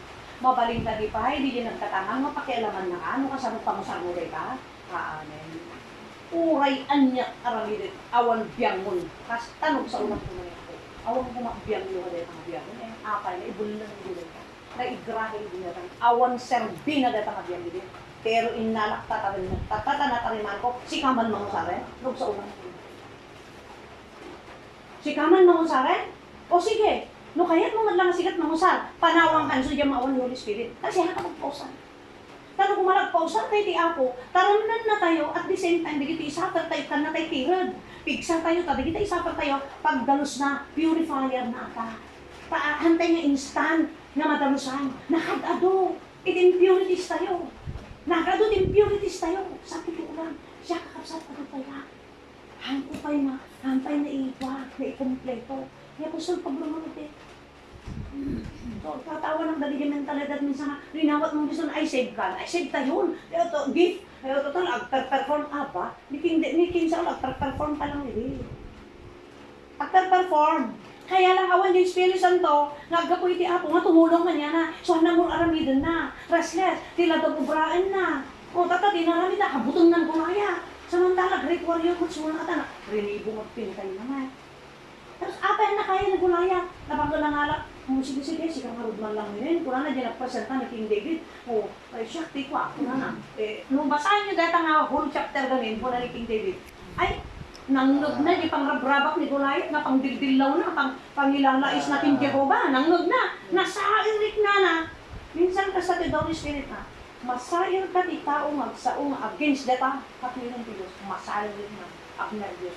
Speaker 1: Mabaling ka di pa, di di nagkatangang, mapakialaman na ka, ano kasama pamusar mo rin ka? Amen. Uray anyak aramirit awan biyangon kas tanong sa unang tunay ako awan kumabiyang yung kada ang biyangon apay na ibulan din na igrahe din natin awan serbi na data mabiyang din pero inalak tatariman ko si kaman mangusare lug sa unang tunay si kaman mangusare o sige no kaya't mo man lang sikat mangusar panawang kanso diyan maawan Holy Spirit kasi haka magpausan. Tano kung malagpausan tayo ti ako, taramnan na tayo at the same time, di kita isapar tayo, kan na tayo tirad. Pigsan tayo, di kita isapar tayo, pagdalos na, purifier na ata. Hantay nga instant na madalusan, nakagado, it-impurities tayo. Nakagado, impurities tayo. Sabi ko lang, siya kakapsat pa tayo. Hantay na iwa, na ikumpleto. Kaya po saan paglumunod eh. So, tatawa ng dali yung mentalidad minsan na rinawat mong gusto na ay save ka. Ay save tayo. Kaya ito, gift. Kaya ito tal, agper-perform ba? Ni King Saul, agper-perform pa lang nila. Agper-perform. Kaya lang awan yung Espiritu Santo, nagapoy ti Apo, nga tumulong kanya na. So, namul aramidan na. Restless. Tila dobubraan na. O, tata, dinaramid na. Kabuton ng kumaya. Samantala, great warrior, kutsulang ata na. Rinibo magpintay naman. Tapos apay na kaya na gulaya. Napagdo na nga lang, sige, sikang harudman lang nila. Kung na dyan nagpresenta ni King David, ay siya, di ko ako na. Nung basahin nyo dahil nga whole chapter ganin, kung na ni King David, ay, nangnod na, di pangrabrabak ni Goliath, na pangdildilaw na, pangilalais na King Jehovah, nangnod na, nasairik na. Minsan ka sa Holy Spirit na, masair ka di tao magsaong against data, kapilang Diyos, masairik na, agna Diyos.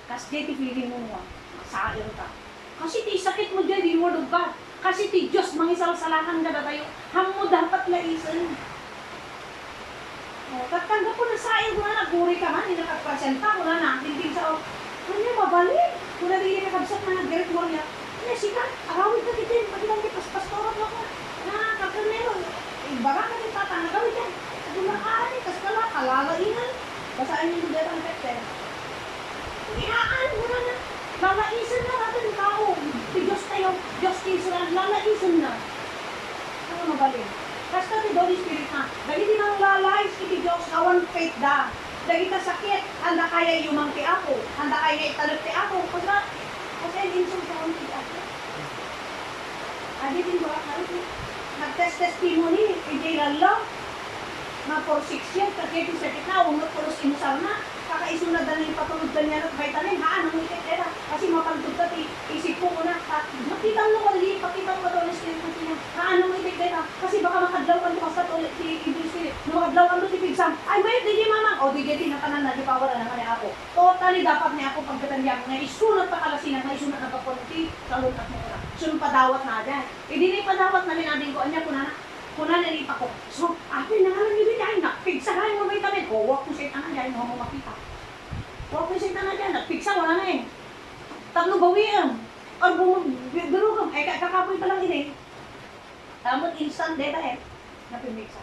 Speaker 1: Kasi di feeling mo nga, masair ka. Kasi ti sakit mo dyan, di word of God. Kasi ti Diyos, mangisal-salahan ka na tayo. Ham mo dapat laisan. Katanggap ko na sair mo na, naguri ka man, hindi nakapasenta ko na tindig sa ano mabalik. Kung nabili ka kabsat na nag-direct warrior. Ano, sika, arawid ka din, magilang di paspastorat mo ko. Kakanero, baga ka din tata, nagawid yan. Gumakaan eh, kas pala, kalalainan. Basahin niyo dito ang pekter. Ihaan mo na. Lalaisan na natin tao. Si Diyos tayo, Diyos Israel, lalaisan na. Ano mabaling? Kasi ti Holy Spirit na, dahil di nang lalais iti Diyos, awan faith da. Dahil ta sakit, handa kaya yumang ti ako, handa kaya italot ti ako. Kasi insult sa ti ako. Adi din ba ka ito? Nag-testimony, hindi lalaw. Na for 6 years, kasi ito sakit na, umot pulos inusar na. Kakaisunod na rin patulog ka niya ng vitamin, haan ang ikitera. Kasi mapagtog ka, isip ko na, makita mo ko, pakita mo ka doon, haan ang ikitera. Kasi baka makadlaw ka O di dito na kanan na, di pa wala naman niya ako. Totally dapat niya ako pagkatan niya, nga isunod pa kalasinan, nga isunod na papunti, salunat mo ko na. Sunod padawat na dyan. E di na padawat na minading ko, anya ko na nalipa ko. So, atin na nga lang yun dyan, nakpigsa ka yung mabay kami. O, wak ko siya na dyan, hindi mo makita. Wak ko siya na dyan, nakpigsa, wala na eh. Tatlo bawian. Or durugam, ay kakapoy pa lang ini. Tamot instant data eh, napimigsa.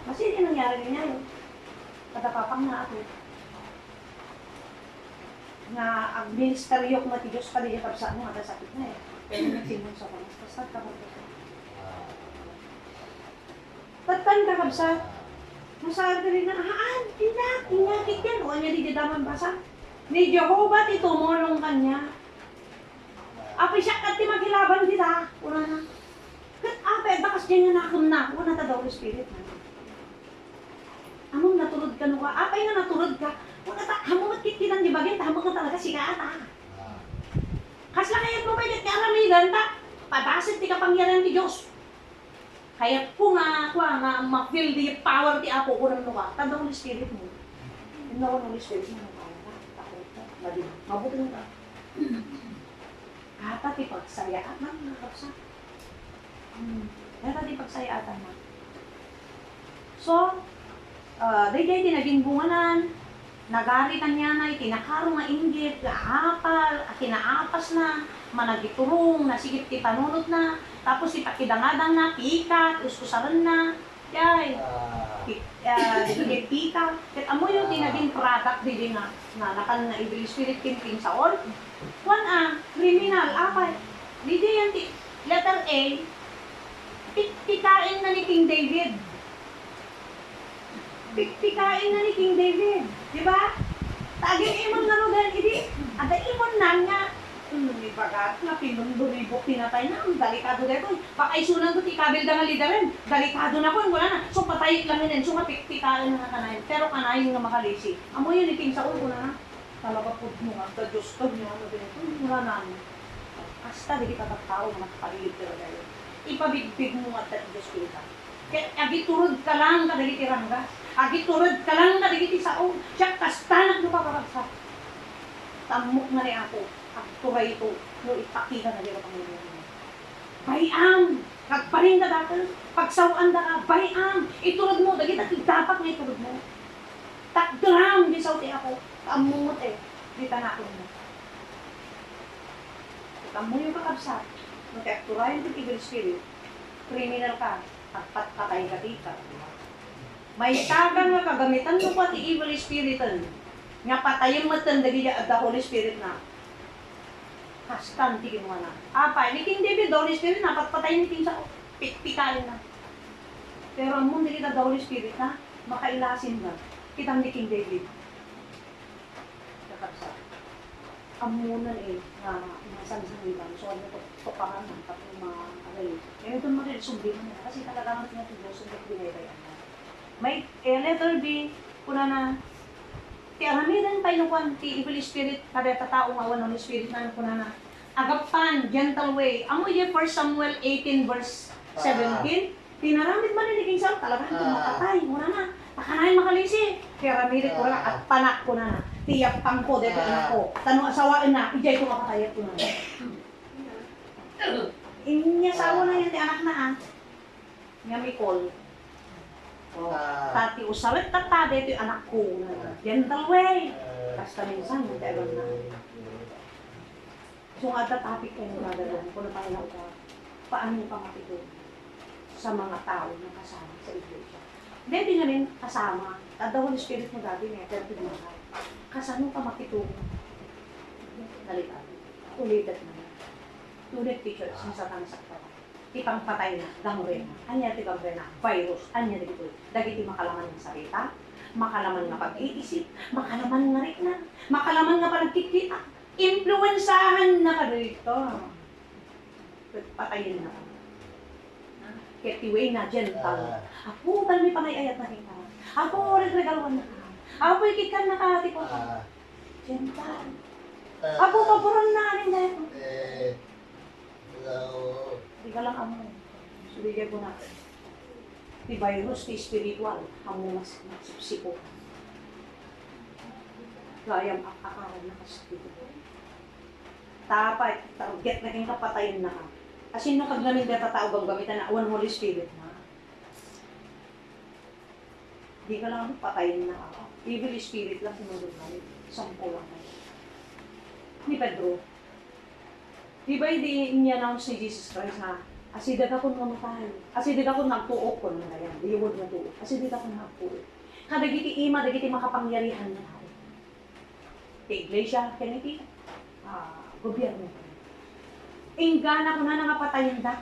Speaker 1: Kasi yung nangyari niya yun. Kadapapang na ako. Na ang ministeryo ko mati Diyos pa rin yung kapsaan mo, sakit na eh. Pero nagsimon sa kamas, basta kapagpasa. Tatan ka kapsat. Masabi ka rin na, inakit yan. O niya di daman basa. Ni Jehovah ti tumulong kanya. Api siya kat ti maghilaban kita. Una na. Kat ape, bakas dyan nga nakam na. Una ta daw Spirit na. Among natulod ka nung ka, apay nga natulod ka, hamong matkikinan di bagay, hamong ka talaga sikata. Kas lang kayat mo ba yung karamidan ta, patasit ti kapangyarihan ti Diyos. Kaya po nga, ma-feel di power ti Apo ko ng nuka, tanda Holy Spirit mo. Hindi ako Holy Spirit mo, takot ka, mabuting ka. Kata ti pagsayaan na, nakapsa. Kata ti pagsayaan na. So, day tinaging bunganan, nagaritan niya na, itinakaro nga inggit, kahapal, kinaapas na, managiturong, nasigit ti panunot na, tapos ipakidangadang na, pikat, uskusaran na, yay, pika, kat amo yung tinaging product din na nakan na Evil Spirit kinting sa all. Criminal, apay, di yan ti, letter A, pikain na ni King David. Pikain na ni King David, di ba? Taging imon na lugar, hindi. Ada imon na nga. May bagat na pinunduribok pinatay na. Delikado na ito. Pakaisunan ko, tikabil da nga lidarin. Delikado na ko, wala na. So patay lang yun. So mapikpikain na nga kanayin. Pero kanayin nga makalisi. Amo yun, iting sa ulo na. Talaga po mo nga, the Diyos ko niya. Wala na. Hasta, di kita tao na magpaligid pero dahil. Ipabigbig mo nga the Diyos ko ita. Kaya agiturod ka lang kadalitirang ka. Agiturod ka lang kadaliti sa o. Siya kastanak mo papakagsa. Tamok na rin ako. Agturay ito. No ipakita na dito Panginoon. Bayang! Kagparing ka dati. Pagsawaan ka. Bayang! Iturod mo. Dagit at dapat na iturod mo. Takdram! Di sauti ako. Kamungot eh. Di tanakon mo. Kamu yung kakabsat. Magkakturay yung Evil Spirit. Criminal ka. Patay ka dito. May tagang nga kagamitan mo pa ti Evil Spirit nga patayin mo tandagi at the Holy Spirit na. Hastan tigin mo na. Apa, ni King David, the Holy Spirit na, patayin ni King sa pikain na. Pero ang mundo kita the Holy Spirit na, makailasin na. Kitang ni King David. Kakabsa. Amunan nga nasansangilan. So, ano ito, tupangan ng tapos mga agay. Kaya ito mo rin, sundin mo na. Kasi talaga natin ito, sundin binaybayan na. May letter B, kuna na, ti aramidan tayo nukuan, ti Evil Spirit, kada tataong awan ng Spirit na kuna na, agapan, gentle way. Amo yung 1 Samuel 18 verse 17, tinaramid man ni King Saul, talagang tumakatay, kuna na, takanayin makalisi. Kaya ramirit ko lang, at panak ko na, tiyak pangko, dito anak ko. Tanong asawaan na, ijay ko makatayat ko na. Inya sawa na yun, ti anak na nga may call. Tati usawit tata, dito yung anak ko na, gentle way. Basta minsan, hindi alam na. So nga topic kayo nga dalawang, kung na tayo na paano pa matito sa mga tao na kasama sa iglesia. Hindi na rin kasama. At the Holy Spirit mo dati nga, pero pinamahal. Kasano ka makitulong? Nalitan. Ulitat na. Tulit teachers, yung satang sakta. Ipang patay na, gangrena. Anya ti gangrena, virus. Anya dito. Dagiti makalaman ng salita, makalaman nga pag-iisip, makalaman nga rin na, makalaman nga pagkikita. Influensahan na ka dito. Patayin na ka. Ketiway na, gentle. Ako, may pangayayat na kita. Ako, regalawan na ka. Ako, ikikan na ka, tipo ka. Gentle. Ako, paboran na rin dahil. Di ka lang amo. Subigay ko natin. Di virus, di spiritual. Amo mas sipsiko. gayam akaran na kasakit ko. Tapay, target na kang kapatayin na ka. Kasi nung kaglamin ka tatao bang gamitan na one Holy Spirit na. Di ka lang patayin na ako. Evil Spirit lang sinunod namin. Sampo lang na. Ni Pedro. Di ba hindi in-announce ni Jesus Christ na asidag ako mamatay. Asidag ako nagtuok ko na yan. Di yung word na tuok. Asidag ako nagtuok. Kadagiti ima, dagiti makapangyarihan na ako. Iglesia, kaniti, gobyerno. Ingana ko na nangapatayin da.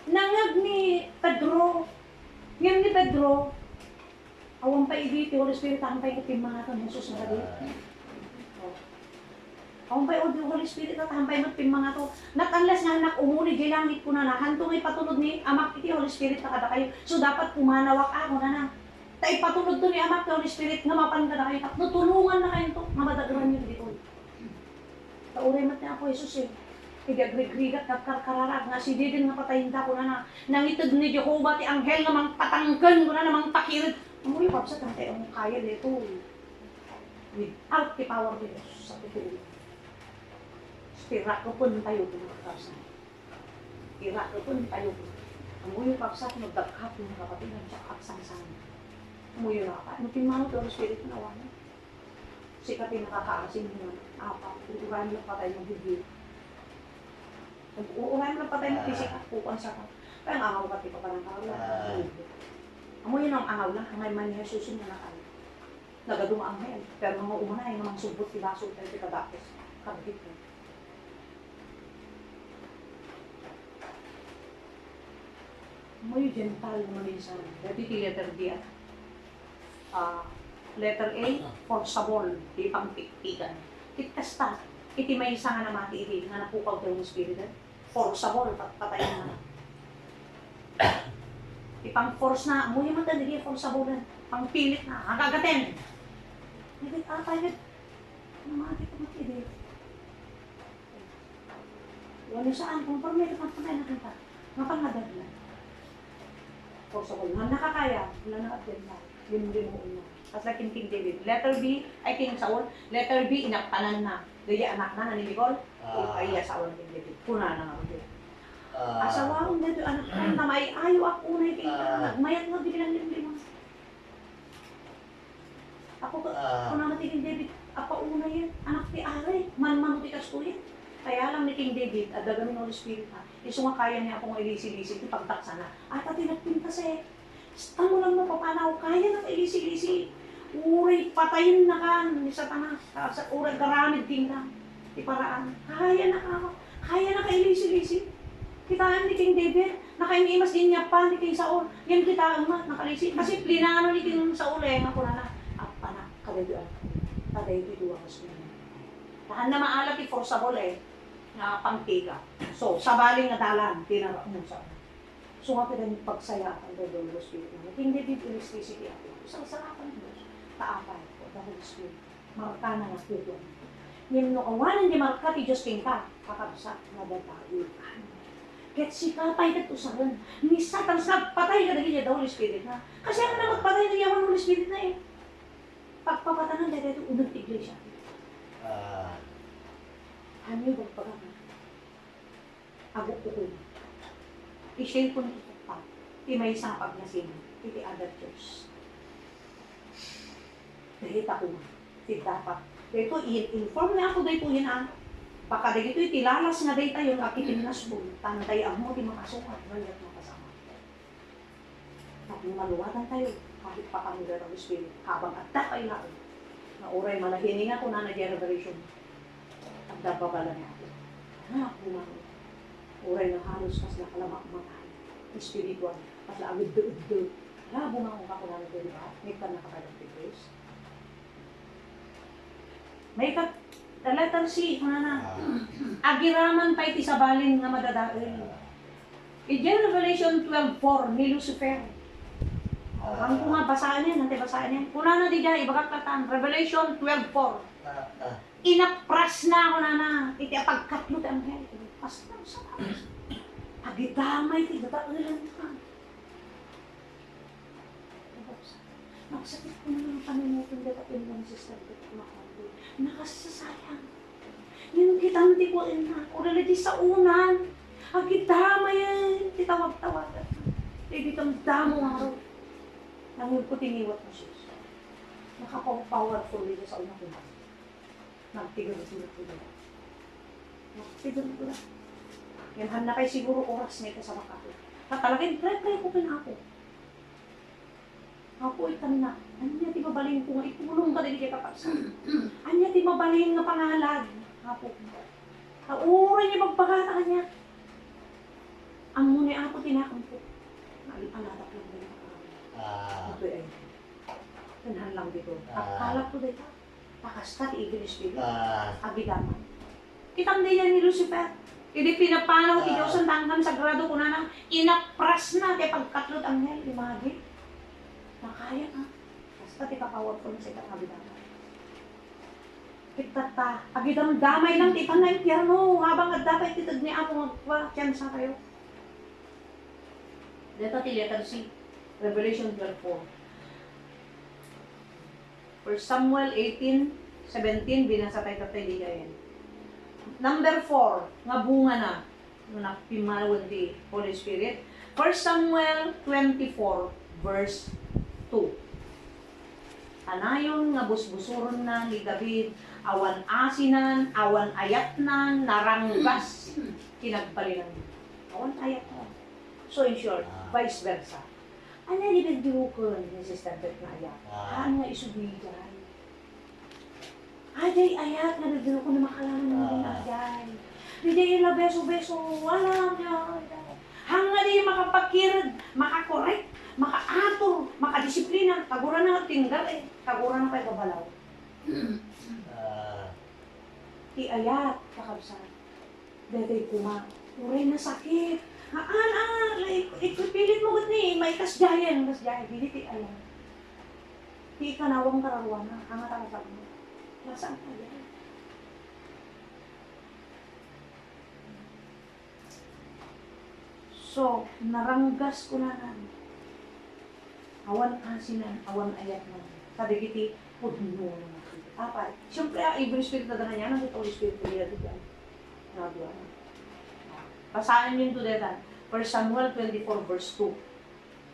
Speaker 1: Nangag ni Pedro. Ngayon ni Pedro, awang pa ibiti, Holy Spirit, ang pa ikitim mga ito, Jesus na rin. Awang pa ibiti, Holy Spirit, at ang pa ikitim mga ito. Not unless nga anak umuli, di langit ko na na, hantong ipatulod ni Amak iti, Holy Spirit, na kada kayo. So dapat pumanawak ako na na. Ta ipatulod to ni Amak, Holy Spirit, nga mapan kada kayo. Natulungan na kayo ito, nga madagaran nyo dito. Tauray mat niya ako, Jesus eh. Igagrig-rigat, nagkarkararag, nga si Didin nga patayin ko na na. Nangitid ni Jehovah, ti anghel namang patanggan ko na namang pakirid. Amoy yung kapsat, ang tayo mong kaya dito. Without the power of Diyos sa titulo. Spirat ko pun tayo ko mga kapsat. Spirat ko pun tayo ko. Amoy yung kapsat, nagdagkap yung kapatid, nagdagkap sang-sang. Amoy yung nakapa. Ano pinmano ito, ang spirit na nawa niya. Sikat yung nakakaasin mo na. Apa, uurahan lang patay ng bibig. Uurahan lang patay ng pisik at kukuan sa ka. Kaya ang angaw ka, di pa parang kaula. Amoy yun ang angaw lang, ang may mani Jesus yung nakakalit. Nagaduma ang hel. Pero mga umanay, namang subot, tibaso, tayo tikadapos. Kabit mo. Amoy gentle naman yun sa dati ti letter D at letter A, forcible, di pang piktikan. Itkasta, iti may isa nga namati iti, nga napukaw tayo ng spirit. Forcible, patayin na. Ipang force na, amoy yung mata, hindi forcible na. Pang pilit na, hagagatin. Hindi, tayo, namati ko matindi. Wala saan, kung parang may patay na kita, mapangadad na. Forcible, nga nakakaya, wala nakadyan na. Yun din mo una. As like in King David. Letter B, ay King Saul. Letter B, inakpanan na. Daya anak na, nanibigol. Ay, Saul, King David. Puna na nga ako. Asawang dito, anak ko, na may ayo ako na yung nagmayat nga, bilang limang. Ako, kung naman King David, apa una yan, anak ti Ari, man-man ti kastuyan. Kaya lang ni King David, at dagamin Holy Spirit ha, iso nga kaya niya akong ilisi-lisi, ipagtaksa na. At pati nagpintas eh. Tamo lang mo, papanaw, kaya na ilisi-lisi. Uray, patayin na ka, sa tanah, sa uray, garamid din ka. Iparaan, kaya na ka, kaya na ka ilisi-lisi. Kitaan ni King David, nakaimimas din niya pa ni King Saul. Yan kita umat, nakalisi. Kasi plinano ni King Saul eh, nga ko na na. Panak, kadaydoan. Kadaydoan mas niya. Tahan na maalat ni forcible eh, na pangtika. So, sabaling na dalan, tinarap mo sa so, nga kita yung pagsaya ang Holy Spirit naman. King David, electricity ako. Isang sarapan mo. Taapay ko, the Holy Spirit. Marka na nga po. Yung kawanan di marka, ti Diyos king ka. Kakabsa, nadatayo. Ket si kapay kat usahan. Ni Satan sa patay ka dahil niya the Holy Spirit na. Kasi ang na magpatay na yaman Holy Spirit na eh. Pagpapatanan dahil ito unang iglesia. Ano yung pagpapatanan? Agok ko ko. I-share ko nito pa. May isang pagnasin. Iti other church. Dahil ako na. Dapat. Dito, i-inform na ako dito yun ah. Baka dito itilalas nga dito yung akitin na school. Tantay ang mo, di makasukat. Ngayon makasama. At maluwatan tayo. Kahit pa kami ng Spirit. Habang at takay lang. Na oray malahining ako na nag-revelation. At dababala niya ako. Ako oray na halos kas nakalamak makay. Spiritual. Kasi agad dood-dood. Wala, bumangong ako na nag-revelation. May ka nakakalang Grace. May kat, letter C, na agiraman pa iti sabalin nga madadail. In Revelation 12:4 ni Lucifer. Ang ko nga basaan yan, natin basaan yan. Kuna na di dyan, ibagakatan. Revelation 12:4. Inapras na ako na iti apagkatlot ang hell. Pas na sa taas. Agidamay iti dadailan ka. Nagsakit ko na ng panimutin dito ng sister ko kumakabi. Nakasasayang. Yung kitanti ko na, kurala di sa unan. Ang kitama yan, titawag-tawag. Eh, ditong damo araw. Nangin ko tiniwat mo siya. Nakapag-powerful dito sa unang ko. Nagtigil-tigil ko na. Nagtigil ko na. Yan, handa kayo siguro oras na ito sa makakit. Tatalagin, try ko pinako. Ako itan na. Anya ti mabalin ko nga itulong ka dili kay kapasa. Anya ti mabalin nga pangalag. Ako. Kaura niya magpagata kanya. Ang muni ako tinakam ko. Alatak lang din ako. Ito ay. Tanhan lang dito. Akala ko dito. Pakastat English dito. Agidaman. Kitang din yan ni Lucifer. Hindi pinapanaw ti Diyos ang tangkang sagrado ko na nang inapras na kay pagkatlot ang hell. Imagine. Nakaya na. Basta tikapawag ko na sa itang agidaman. Kita ta. Agidam damay lang kita na impyerno. Habang at dapat titag ni ako magpa-chance kayo. Dito ti letter C. Revelation 12:4. For Samuel 18:17 binasa tayo tatay di yan. Number 4, nga bunga na. Napimalawad di Holy Spirit. 1 Samuel 24 verse 2. Anayon nga busbusuron na ni David, awan asinan, awan ayatnan, naranggas, kinagbalinan. Awan ayatnan. So in short, vice versa. Ano yung ibigdurukon ni Sister Beth na ayat? Ano nga isubigan? Aday ayat nga nagdurukon na makalaman mo na aday. Hindi ila beso-beso, wala niya. Hanga di makapakirad, makakorek, makaatur, makadisiplina. Kagura na tinggal eh. Kagura na kayo kabalaw. Ti ayat, kakabsan. Dede kuma. Uray na sakit. Ipilit mo gud ni may kasdayan, dili ti ayat. Ti kanawang kararuana, hanga ta sa mo. Nasaan ka yan? So, naranggas ko na nan. Awan asinan, awan ayat na. Kadigiti, pudno na nakita. Apa, siyempre, Holy Spirit na niya, nandito Holy Spirit nila dito. Nagawa na. Basahin yun to detan. 1 Samuel 24 verse 2.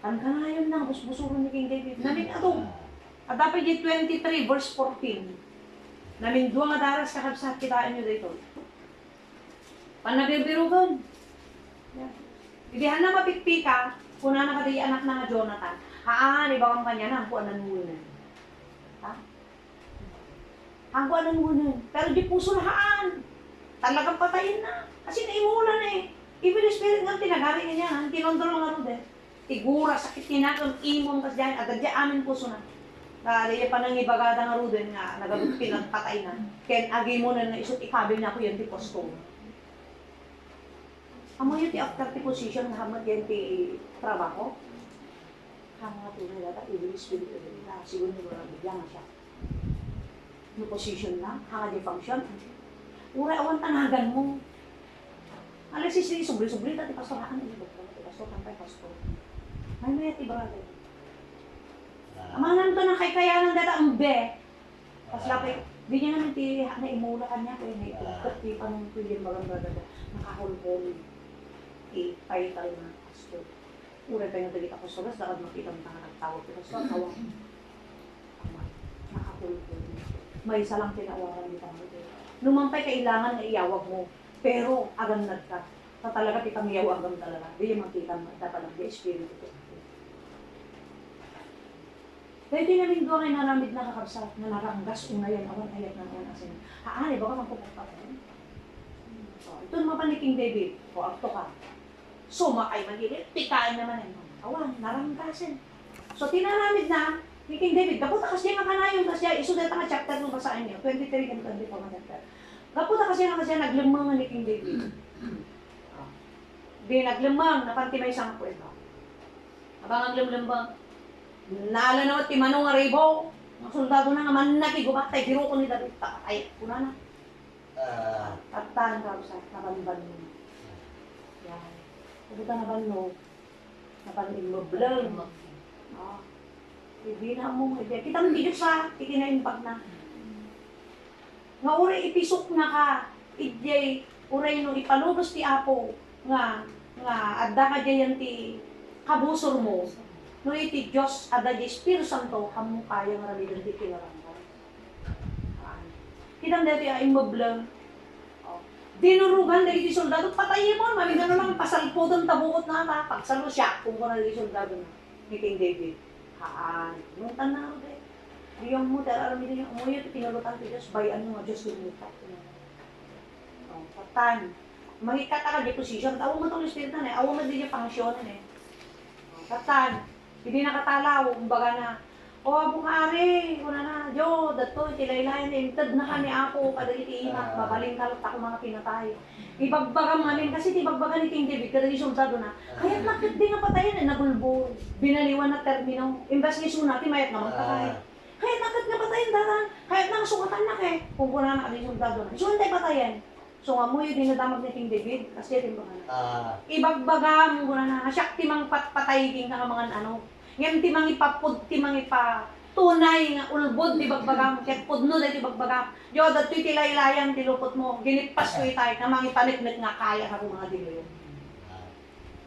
Speaker 1: Kan ka nga yun na, busbusuran ni King David. Namin ato. At dapat yung 23 verse 14. Namin duwa nga daras kakabsat kitain nyo dito. Panabibirugan. Ibihan na mapikpika, kuna na kati anak na nga Jonathan. Haan, ibawang kanya na, ang kuanan ngunan. Ha? Ang kuanan ngunan. Pero di puso na haan. Talagang patayin na. Kasi naimulan eh. Evil Spirit nga tinagari niya yan. Kinondrol nga rin din. Tigura, sakit niya na, imong kas dyan. Agad dyan amin puso na. Dahil pa nang ibagada nga rin nga, nagabot pinagpatay na. Ken agi mo na isot ikabil na ako yan ti posto. Amo yun ti after ti position nga hamad yan ti trabaho. Hanga tunay data, Evil Spirit na siguro nyo na bigyan nga siya. No position na, hanga di function. Uray awan tanagan mo. Alas si subli-subli dati pastorakan ni doktor, pastor tampay pastor. May ti brother. Amanan to na kay kaya ng data ang be. Pas lapay, di niya naman ti na imula kanya kay may tukot ti panong pili maganda data. Nakahol-hol. Title na pastor. Uray tayo dagit ako solas dapat makita mo tanga nagtawag ti pastor tawag. Nakahol-hol. May isa lang tinawaran di tama. Numampay kailangan na iyawag mo. Pero agam nagka. Sa talaga kitang iyaw agam talaga. Di yung makita mo. Dapat lang di espiritu ito. Dahil di namin doon ay naramid na kakabsat na naranggas una yan. Awan ayat ng awan asin. Haani, baka magpupunta ka. Ito naman pa ni King David. O, akto ka. Suma ay manilit. Pikain naman yan. Awan, naranggasin. So, tinaramid na ni King David. Kaputa kasi nga kanayon. Kasi isudat nga chapter nung basahin niyo. 23 and 24 na chapter. Kaputa kasi naglimang ni King David. Di naglimang, napanti may isang kwento. Abang ang limlimbang. Naala naman ti Manong nga ribo. Ang soldado na nga man nakigubatay. Biro ko ni David. Ay, kuna na. Tatan ka sa nabanban mo. Yan. Kaputa naban mo. Napanting mo blang. Hindi na mo, hindi. Kita mo dito sa ikinaimbag na. Nga uri ipisok na ka, ijay, uray no ipalubos ti Apo, nga adda ka jayan ti kabusor mo, no iti Diyos, adda di Espiritu Santo, hamo kaya nga ramidan ti kinaranggan. Kita mo dito ay mablang. Dinurugan na iti soldado, patayin mo, mami gano'n lang, pasalpudon tabukot na ata, pagsalo siya, kung ko na iti soldado na, ni King David. Nung tanaw de. Diyan mo, dahil alam niyo yung umuyo, pinulutan ti Diyos, bayan mo nga Diyos lumutak. Patan. Magikata ka di posisyon, awo mo itong Espiritu na awo mo din yung pangsyonan Patan. Hindi nakatalaw, kumbaga na, Abo nga ari, kuna na, Jo, dato, tilaylayan, intad na kami ako, kadagiti imak, babaling kalot ako mga pinatay. Ibagbaga manin, kasi ibagbaga ni King David, kadagi soldado na, kaya't nakit di nga patayan, nagulbo, binaliwan na termino, imbas ni sunati, mayat naman patay. Kaya't nakit nga patayan, daran, kaya't nakasukatan na kay, kung kuna na kadagi soldado na, suntay patayan. So nga mo yung dinadamag ni King David, kasi din ba na. Ibagbaga mo kuna na, siyak timang patayiging ka mga ano, ngayon timang ipapod, timang ipatunay nga ulbod, di bagbagang, ket pudno di bagbagang. Yo, dato'y tilaylayan, tilupot mo, ginipas ko itay, namang ipanitnit nga kaya ako mga diloy.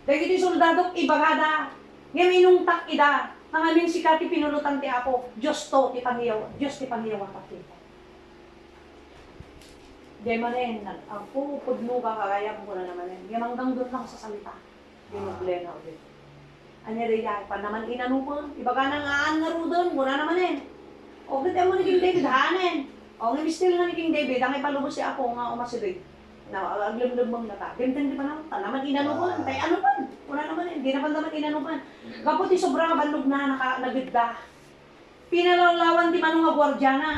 Speaker 1: Dahil iti soldado, ibagada, ngayon inungtak ida, ang aming sikati pinulutan ti Apo, Diyos to, ti Pangyaw, Diyos ti Pangyaw ang kapita. Di manin, ang pudno ka kagaya mo na naman yan. Yung hanggang doon lang sa salita, yung maglena ulit. Anya rin yan, pa naman inanupon, ibaga na nga nga rudon, muna naman eh. O, ganda mo ni King David, hanin. O, nga mistil nga ni King David, ang ipalubos si Apo nga umasibig. Na, aglam-lamang na ta. Gantan di pa naman, naman inanupon, tayo ano pa? Muna naman eh, di naman naman inanupan. Kapot sobrang bandog na nagidda. Pinalawlawan di manong nga gwardyana.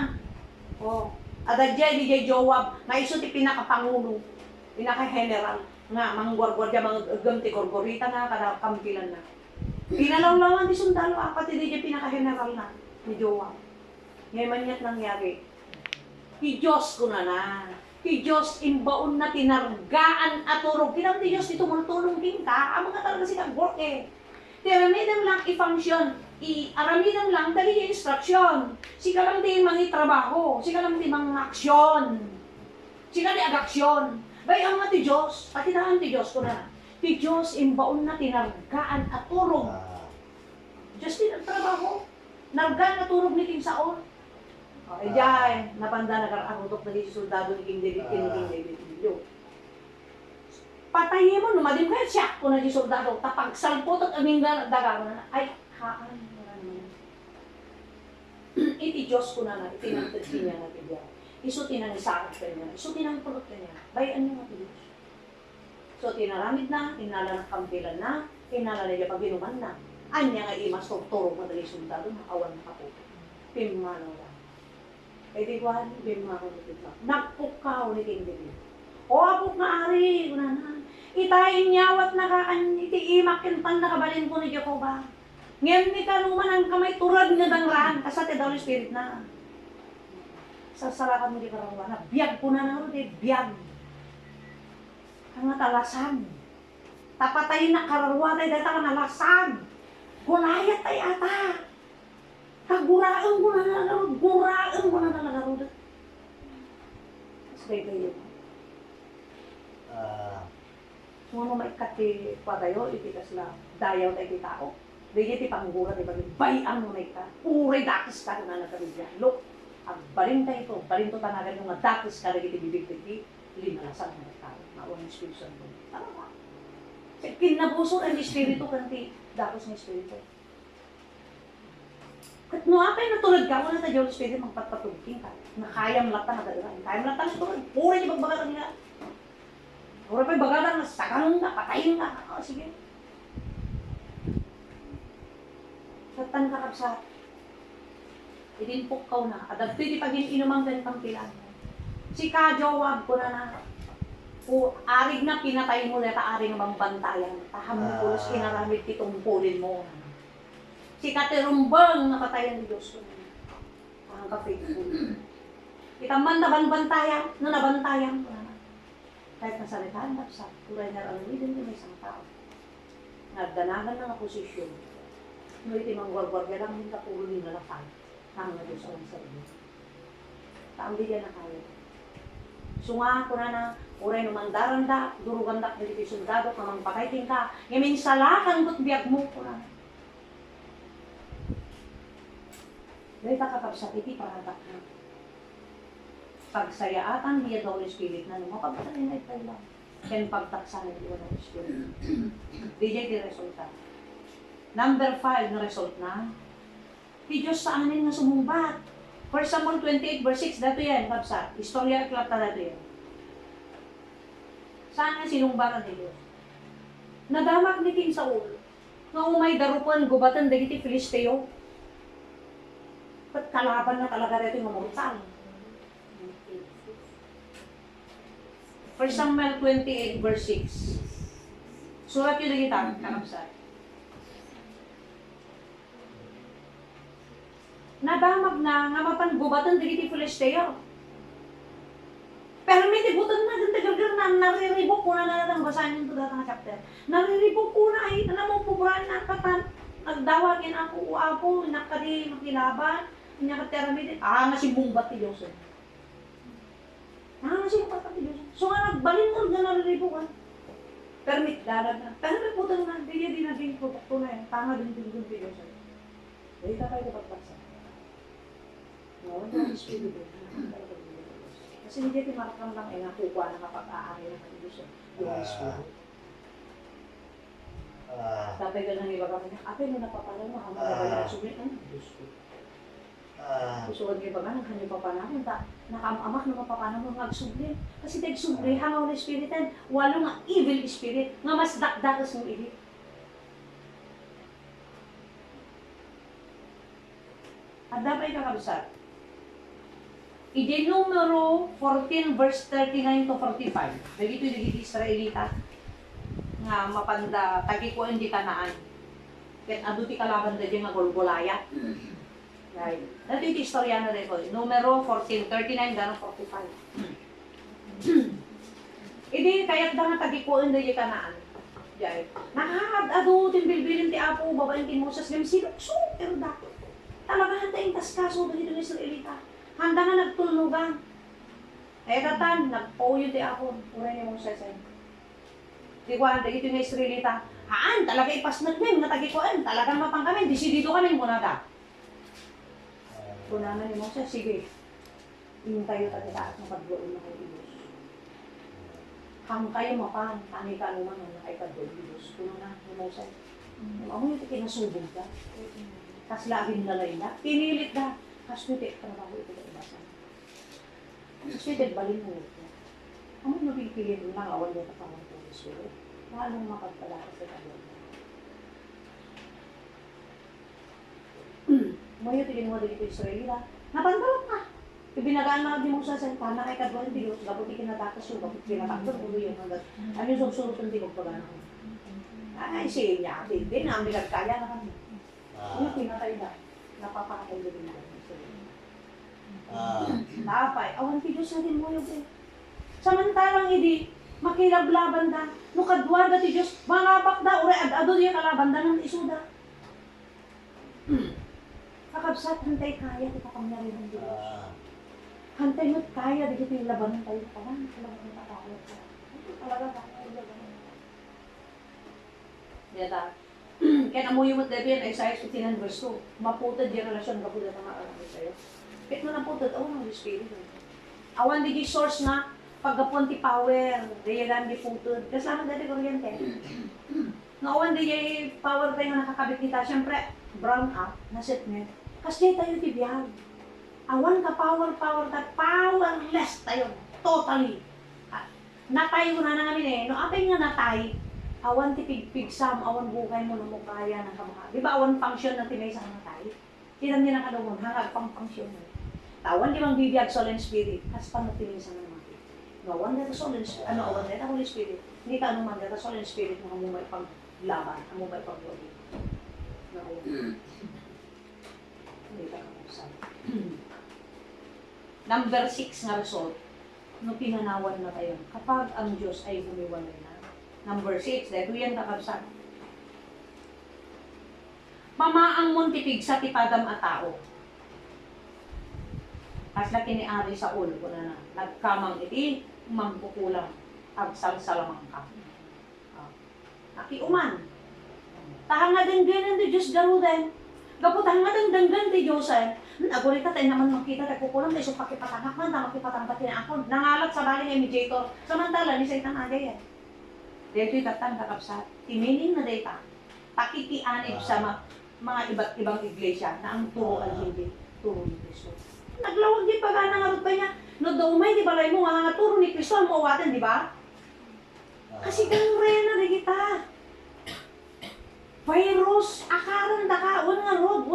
Speaker 1: O, adadjay, di jay Joab, nga iso ti pinakapangulo, pinaka-general, nga, mga gwargwardya, mga gamti, gorgorita na, kada kampilan na. Pinalawlawan di sundalo, pati di dyan pinaka-general na, ni Joab. Ngayon man ya't nangyari. Ti Diyos ko na. Ti Diyos imbaon na tinargaan at turog. Kinang ti Diyos, ito multulong din ka. Ang mga talaga silang work eh. Ti aramidang lang i-function. Aramidang lang, dali yung instruction. Sika lang din mga trabaho. Sika lang din mga aksyon. Sika di agaksyon. Bay ang mga ti Diyos, pati daan ti Diyos ko na. Ti Diyos, imbaon na tinargaan at turog. Diyos din ang trabaho. Nargaan at turog ni King Saul. Okay, dyan, napanda nagkakarutok na si soldado ni King David, King David. Patayin mo, numadim kayo, siya ko na si soldado. Tapag salpot at aming daga na. Ay, haan, wala naman. Iti Diyos ko na itinantad niya na bigyan. Isutin ang isakot ka niya. Isutin ang pulot ka niya. Bayan niyo mga Diyos. So, tinaramid na, tinala ng kampilan na, tinala na niya pag-inuman na. Anya nga imas, turog madali sundalo, nakawan na kaputo. Pimano lang. E di ba, pimano ni King David. Nagpukaw ni King David. O, apok na ari, unanan. Itayin niyawat na kaan, itiimak yung pan nakabalin ko ni Jehovah. Ngayon ni kanuman ang kamay turad nga dangran, kasate daw ni Spirit na. Sasarakan mo di karawang na, biyag ko na naman, biyag. Ang natalasan. Tapatay na karawang tayo dahil ka nalasan. Gulayat tayo ata. Kaguraan ko na nalarod, guraan ko na nalarod. Sabay kayo. Mga maikat ti padayo, itikas na dayaw tayo ti tao. Dahil ti panggura, di ba? Bayang mo maikat. Uray dakis ka na nakarigyan. Look. Ang balin tayo ito, balin to tanagan yung mga datos ka na bibig-big, limalasan ng tao, mauang Espiritu Santo. Tama ba? Kinabuso ang Espiritu kanti, datos ng Espiritu. Kat no, apay natulad ka, wala na tayo yung Espiritu, magpatpatugking ka, na kayang lata na dalawa, kayang lata na tulad, pura niya bagbaga nila. Pura pa'y bagada na, sakanong na, patayin na, sige. Satan ka kapsa, idinpok na. At pwede pag inumang ganitang pilan. Si Joab ko na arig na pinatay mo neta aring bang bantayan. Tahamulos inaramid kitungkulin mo. Si Terumbang napatayan ni Diyos ko na. Ang ka-faithful. Itaman na bantayan, na nabantayan ko na. Kahit nasalitaan na sa tulay na alamidin ko may isang tao. Nagdanagan ng posisyon. No iti manggwargwarya lang hindi kapulo ni nalakay. Tama na Diyos ang sarili. Taang bigyan na kaya. Sunga ko na uray no mandaranda, durugan da dili sundado ka mang pakaiting ka. Yamin salakan gut biag mo ko na. Dahil kakapsat iti paradak na. Pagsayaatan diya daw Holy Spirit na mapagpatanin na ito lang. Ken pagtaksan na diya Holy Spirit. Diya di resulta. Number 5 na result na. Ti Diyos sa anin nga sumumbat. 1 Samuel 28 verse 6, dato yan, kapsat. Istorya klapta dato yan. Saan nga sinumbaran ni Diyos? Nadamak ni King Saul. Nga umay darupan, gubatan, dagiti Filisteo. Ba't kalaban na talaga dito yung mortal? 1 Samuel 28 verse 6. Surat yun na kita, kapsat. Nadamag na nga mapanggubatan dagiti Filisteo. Pero may tibutan na gantagal na nariribok ko na nalang basahin yung tudatang chapter. Nariribok ko na ay mo puburan na katan. Nagdawagin ako uapo, nakadi makilaban, nakatiramid. Nasimbumbat ti Diyos. Nasimbumbat ti Diyos. So nga nagbalin mo na nariribokan. Permit dalag na. Pero may putang na, di niya din naging produkto na yan. Tama din ti Diyos. Dahil ka kayo kapagpasa. No, hindi Espiritu. Kasi hindi timarakang lang ay nakukuha na kapag-aari ng Diyos. Yung Espiritu. Tapay ka nang iba kami, ate mo napapala mo, ang magabala sublit ang Diyos ko. Kusuhan niyo ba nga, naghanyo pa pa namin, nakamamak na mapapana mo mag-sublit. Kasi tag-sublit, hangaw na Espiritan, walo nga evil spirit, nga mas dakdakas ng evil. At dapat kakabsat. Ide numero 14 verse 39 to 45. Dagito digiti Israelita nga mapanda tagikuan di kanaan. Ket adu ti kalaban da nga Golgolaya. Right. Dito iti istorya na dito. Numero 14 39 ganang 45. Ide kayat da nga tagikuan da di kanaan. Jay. Nakakad-adu tin bilbilin ti Apo babaen ti Moses ngem silukso pero da. Talaga hantayin kaskaso dito ng Israelita. Handa nga nagtulnugan. Eh katan, nagpauyo di ako. Uray ni Moses ay. Di ko handa ito yung Israelita. Haan, talaga ipas nagmim, natagi ko an. Talagang mapang kami, disidido kami munada. Kunanan ni Moses, sige. Yung tayo tayo at mapagdoon na kayo Diyos. Hang kayo mapang, tani ka naman na nakikagdoon Diyos. Kunanan ni Moses. Ako yung kinasubog ka. Kas labing lalay na. Pinilit na. Kaswede, trabaho ito ka ibasan. Kaswede, balin mo ito. Ang napipili mo lang, awan mo kapawang tulis ko. Lalong makagpalakas sa kalon. Mayo, tigin mo dito Israelita. Napantalok ka. Ibinagaan na di mo sa senta na kay kadwan Diyos. Gapot ikinatakas yung, gapot kinatakot mo yung hanggang. Ano yung susurutong di kong pagano. Ay, siya niya. Hindi na, ang kaya na kami. Ano pinatay na? Napapakatay din na. Tapay, awan ti Diyos na din mo yung samantalang hindi makilablaban da no kadwada ti Diyos mangabak da ure ad-ado diya kalaban da ng isuda kakabsat hantay kaya ti kapangyari ng Diyos hantay mo't kaya di kita yung labanan tayo kawan kalaban ng kakaya talaga kaya yung labanan yata kaya namuyo mo't dito yan Isaiah 59 verse 2 maputad yung relasyon kapulat ng mga alam sa'yo. Kit mo na po ito, awan ng Espiritu. Awan di source na pagkapon ti power, dayagan di putod. Kasama dati kuryente. Awan di power tayo na nakakabit kita. Siyempre, brown up, nasit net. Kasi tayo ti biyag. Awan ka power, powerless tayo. Totally. Natay ko na namin no apay nga natay, awan ti pigpigsam, awan bukay mo na mukaya ng kamukha. Di ba awan function na tinay sa natay? Tinam niya ng kalungon, hangag pang function mo. Tawan di mang bibiyag soul and spirit, as panagpilin sa mga mga. Awan dito soul and spirit, awan dito Holy Spirit. Hindi ka anuman dito soul and spirit na mo may paglaban, mo may paglobi. Hindi ka kamusan. Number 6 nga result, no pinanawan na tayo, kapag ang Diyos ay humiwalay na. Number 6, dahil yan kakabsan. Mamaang montipig sa tipadam at tao. Kasla kiniari sa ulo ko na nagkamang iti, magkukulang, agsalsalamang ka. Nakiuman. Tahanga din ganun di Diyos garudan. Gaputang nga dangdanggan di Diyos eh. Agurita tayo naman makita tayo kukulang tayo so pakipatangak man, makipatangkat na ako. Nangalat sa bali ng mediator. Samantala ni Satan agay eh. Dito yung tatang kakapsat. Timining na data. Pakitianib sa mga iba't ibang iglesia na ang turo ay hindi turo ni Kristo. Naglawag di pa nga nangarot pa niya. No daumay, di balay mo nga turo ni Kristo ang mawatan, di ba? Kasi ganun rin na kita. Virus, akaran da ka, nga rod.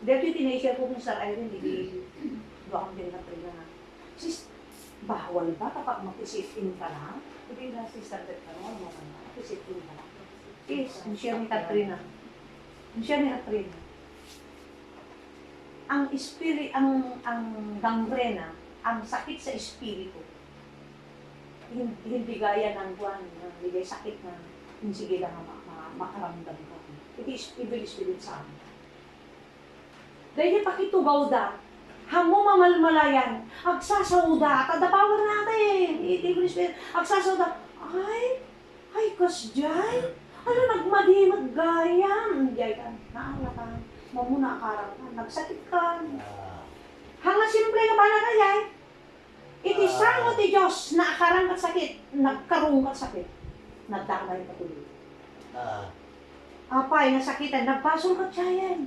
Speaker 1: Dito yung tinashare ko kung sa Irene, hindi doon din na na. Sis, bawal ba kapag mag-isip-in ka na? Hindi na sister that ka no, mag-isip-in ka na. Sis, ang share ni Katrina. Ang share ni Katrina. Ang gangrena, ang sakit sa espiritu, hindi gaya ng buwan, hindi sakit na hindi lang makaramdam ka. It is evil spirit sa amin. Dahil pakitugaw da, hamo mamalmalayan, agsasawda, tadapawan natin, evil spirit, agsasawda, ay, kasjay, ano nagmadimag gayam, jay ka, naalakan. Mamuna akarang ka, nagsakit ka. Hanga simple ka ba na kayay? Iti sango ti Diyos na akarang ka sakit, nagkarong ka sakit, nagdamay ka tuloy. Apay, nasakitan, nagpasol ka tiyayan.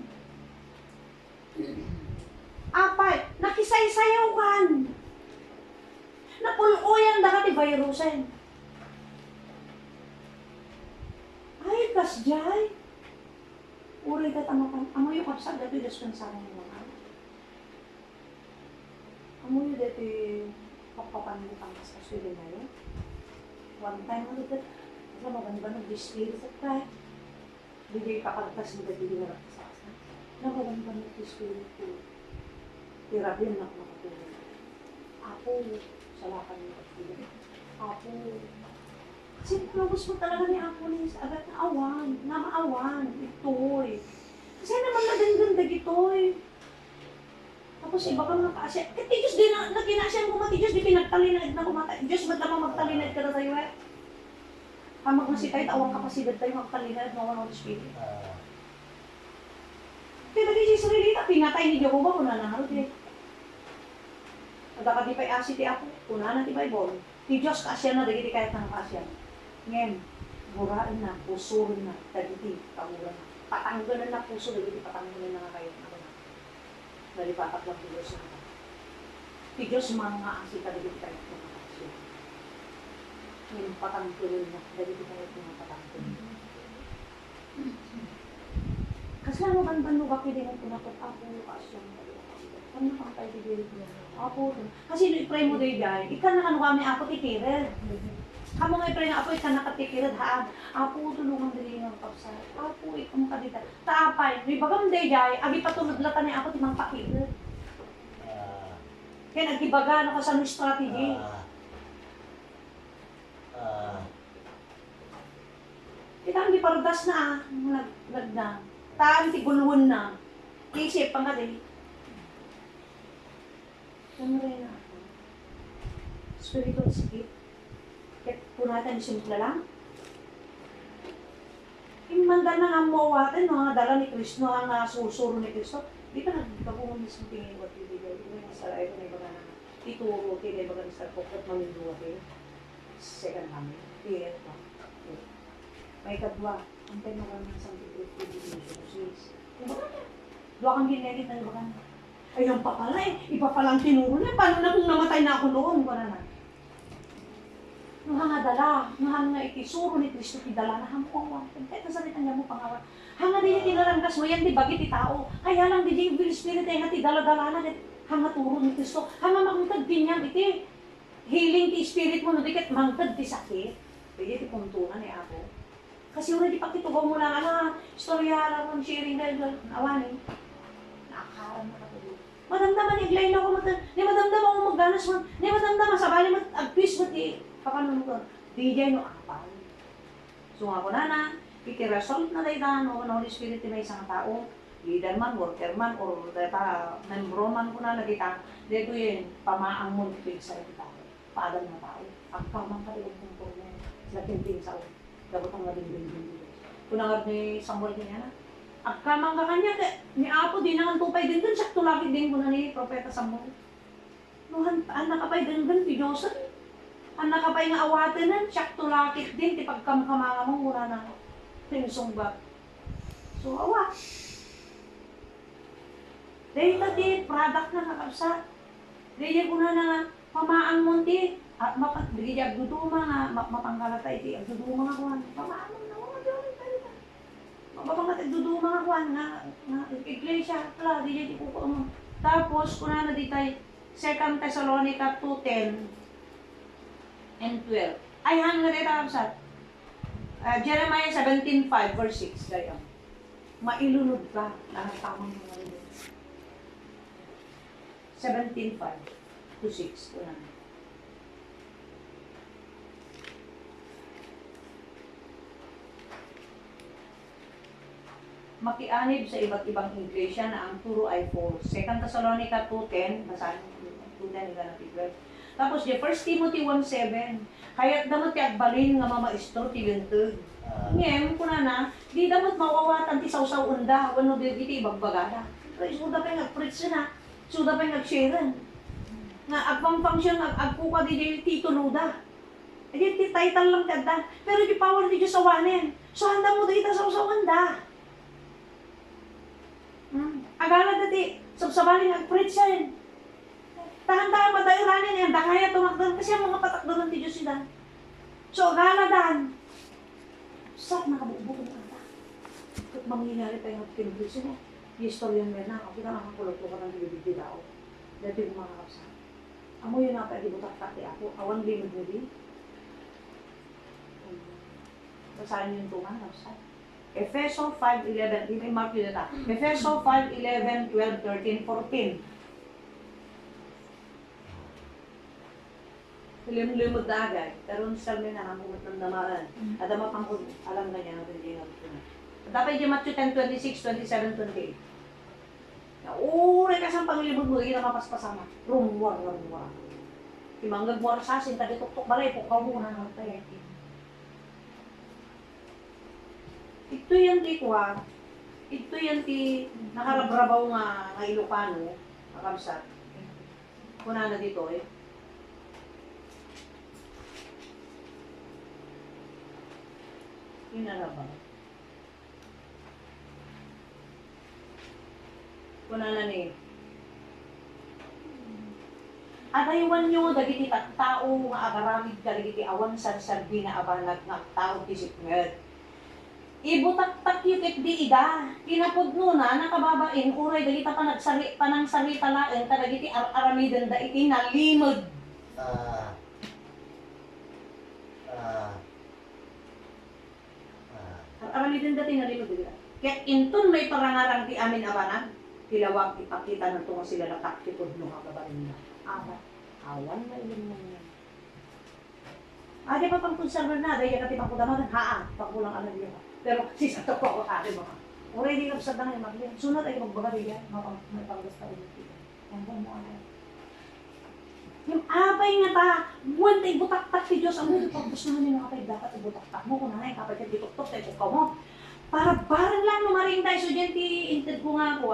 Speaker 1: Apay, nakisay-sayaw kan. Napuluyan da ka ti virusen. Ay, kasjay. Uri ka tamakan, amoy yung kapsag, dati dispensarang mo mga. Amoy yung dati papapan mo kang kasasuli na yun. One time mo dito, kasi maganda nag-display sa tayo. Bigay kapagtas mo dati din na nakasasa. Nagaganda nag-display ko. Tirabin na makatulog. Apo, salakan mo katulog. Apo, kasi pinubos mo talaga ni Apo ni agad na awan, na maawan, ito'y. Kasi naman magandang ito'y. Tapos iba ka mga kaasya. Kasi Diyos din na kinasyan ko mati, Diyos di pinagtalinad na kumatay. Diyos ba't naman magtalinad ka na tayo eh? Kamag na si tayo, awang kapasidad tayo magtalinad, mawan ng Spirit. Kaya di si Sarilita, pinatay ni Jehovah kung nanahal eh. Nagkakadi pa'y asi ti Apo, kunanan ti Bible. Ti Diyos kaasya na, dagiti kahit ng kaasya. Ngayon, burain na, pusurin na, dagiti, kamulan na. Patanggalan na puso, dagiti patanggalan na kayo. Nalipatak lang ti Diyos na. Ti Diyos mga asi ka, dagiti kahit ng kaasya. Ngayon, patanggalan na, dagiti kahit ng patanggalan. Kasi ano ban mo ba pwede mong punakot ako, kaasya mo. Ano kang tayo bibili ko? Apo, kasi i-pray mo doy dahil, ikan na kami ako tikirid. Kamu nga i-pray na ako, ikan nakatikirid haan. Apo, tulungan dali ng kapsay. Apo, ikam ka dito. Taapay, may bagam doy dahil, agi patulad lata niya ako timang pakirid. Kaya nagkibaga na ko sa new strategy. Ika ang gipardas na nagna. Taan tigulwon na. Isip pang ka din. Ano rin na ako? Spiritual sakit. Kaya punatan simple lang. Imanda na nga mo awatin, no? Dala ni Kristo, ang susuro ni Kristo. Di ba nagkabungan mismo tingin what you did? Di ba yung sa life na ibaga na ituro, kaya ibaga ni Star Pokot, maminduwa kayo. Second kami. Kaya ito. May kadwa. Ang tayo naman ng Sancti Trinity. Dua kang ginelit na ibaga na. Ayun pa pala eh. Iba palang tinuro niya. Paano na kung namatay na ako noon? Wala na. Nung hanga dala, nung hanga itisuro ni Kristo idala na hampong kahit nasalitan niya mo pangawan. Hanga din yung tinaranggas mo, yan di bagit ti tao. Kaya lang di yung Spirit ay hati dala-dala na hanga turo ni Kristo. Hanga magmutad din yan, iti. Healing ti Spirit mo, no dikit mangtad ti sakit. Pwede ti puntunan eh ako. Kasi wala di pakitugaw mo lang, istorya lang, sharing dahil awanin. Nakakaran na katulog. Madamdaman iglay na ako ni madamdaman ako magganas mo, ni madamdaman sa bali agpis mo ti papanunugan. DJ no apal. So ako na, iti result na day no Holy Spirit ti may isang tao, leader man, worker man, or data membro man ko na nagita, dito yun, pamaang mo ito sa ito. Paadal na tao. Ang kamang kaliwag ng turno, sila tinting sa ulo. Dapat ang nabing-bing-bing. Kunangad ni Samuel niya na, ang kamang ka kanya, ni Apo, di na ang tupay din dun, sakto lagi din ko na ni Propeta Samuel. No, ang nakapay din dun, ti Joseph. Ang nakapay nga awatanan, sakto lakit din, ti pagkamkamanga mo, mura na pinsungbat. So, awa. Dahil tati, product na nakapsa. Dahil ko na nga, pamaang munti. At bigay agduduma nga, mapangkalata iti, agduduma nga kuhan. Pamaang mo na, mga diyan tayo na. Mapapangat agduduma nga kuhan, nga iglesia, pala, di dyan ikuko mo. Tapos, kuna na ditay, 2 Thessalonica 2:10 and 12. Ay, hang nga dito kapsat. Jeremiah 17:5 verse 6. Dayan. Mailunod ka. Ang tamang mga rin. 17:5 to 6. Kunan. Makianib sa iba't ibang iglesia na ang turo ay false. 2 Thessalonica 2:10, basahin mo 2:10 hanggang 12. Tapos 1 Timothy 1:7, kaya't damot ti agbalin nga mamaestro ti yunteg. Ngem kuna na, di damot mawawatan ti sawsaw unda, wano di ti ibagbagada. Pero suda pa nga preach na, suda pa nga share. Nga agpang function agkuka di titunuda. Di ti title lang kada, pero di power di Diyos awanen. So handa mo di ta sawsaw unda. Agala dati, sabsabalin ag-preach yan. Tahan-tahan madayranin yan, kaya tumakdan kasi ang mga patakdan ng Diyos sila. So, agala dan. Saan nakabubukan ka ta? Kung mangyayari tayo ng kinbris niya, yung istoryan mo na, kita nakakulot ko ka ng bilibig daw. Dati yung mga kapsa. Amo yun na pa, di butak-tak ako. Awan limod mo din. Basahin yung tungan, kapsa. Efeso 5:11, di may mark yun na. Efeso 5:11, 12, 13, 14. Limlimod na agad, pero sa amin na namumot ng damaan. At ang mapangkod, alam na niya, hindi na. Dapat yung Matthew 10, 26, 27, 28. Uray ka sa panglimod mo, hindi na mapaspasama. Rumwar. Imanggag mo sa asin, tadi tuktok balay, pukaw mo na natin. Ito yan ti kuha, ito yan ti nakarabrabaw nga Ilocano, makamsat. Kuna na dito eh. Yun na ba? Kuna na ni. Adaywan nyo, dagiti tao nga agaramid dagiti awan sarbi na abanag nga tao tisip nged. Ibutak-tak yukit di ida. Pinapudno na, nakababain, uray, dagita pa panang sarita laeng, kadagiti aramidan da iti nalimod. Aramidan da iti nalimod. Kaya intun may parangarang ti amin abanag, tilawag ipakita ng tunga sila latak, tipudno kakabarin na. Awan na yun na. Di pa pang konserver na, dahil kati pang kudamadan, pangkulang alam yun. Pero sisato ko ako akin mga. Uray di ka sa dangay magli. Sunod ay magbagari yan. May panggasta ulit dito. Hanggang mo ano. Yung abay nga ta, buwan tayo butak-tak ti Diyos. Ang mga pagpus naman yung kapay dapat ibutak-tak mo. Kung nanay kapay ka ditok-tok tayo kukaw mo. Para barang lang numaring tayo. So dyan ti inted ko nga ako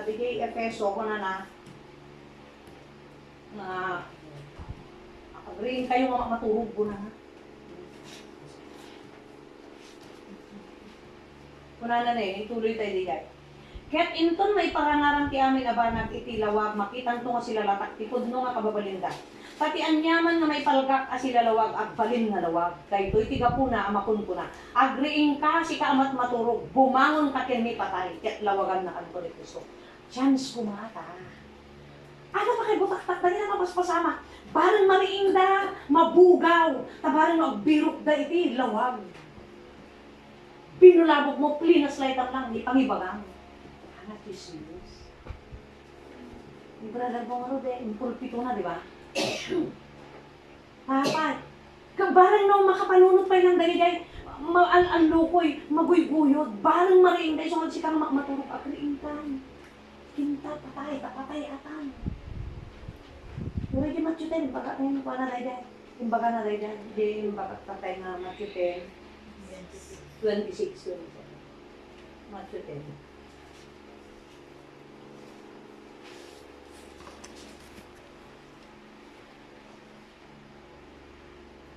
Speaker 1: Digay Efeso ko na agreeing kayo nga maturog ko na. Kuna na ituloy tayo digay. Kaya't inton may parangarang ti amin abanag iti lawag, makitan to nga sila latak, tipod no nga kababalinda. Pati anyaman nga may palgak sila lawag, agbalin nga lawag. Kay to'y tiga po na, amakun po na. Agriing ka, si kaamat maturog, bumangon ka kin may patay, kaya't lawagan na kanto ni Kristo. Chance kumata. Ano pa kay butak-tak na nila mapaspasama? Barang mariinda, mabugaw, tabarang magbirok da iti lawag. Pinulabog mo, plinas lightan lang, di pangibagang. Anak Jesus. Yung brother mo nga rin, yung pulpito na, di ba? Dapat. Kabarang nung makapanunod pa lang dahil ang lukoy, maguyguyod, balang mariing dahil sungad sikang maturok akriingkan. Kinta, patay, kapatay atan. Mura di matyuten, baka ngayon pa na dahil. Imbaga na dahil, di imbaga patay na matyuten. 26, 27. Matyuten.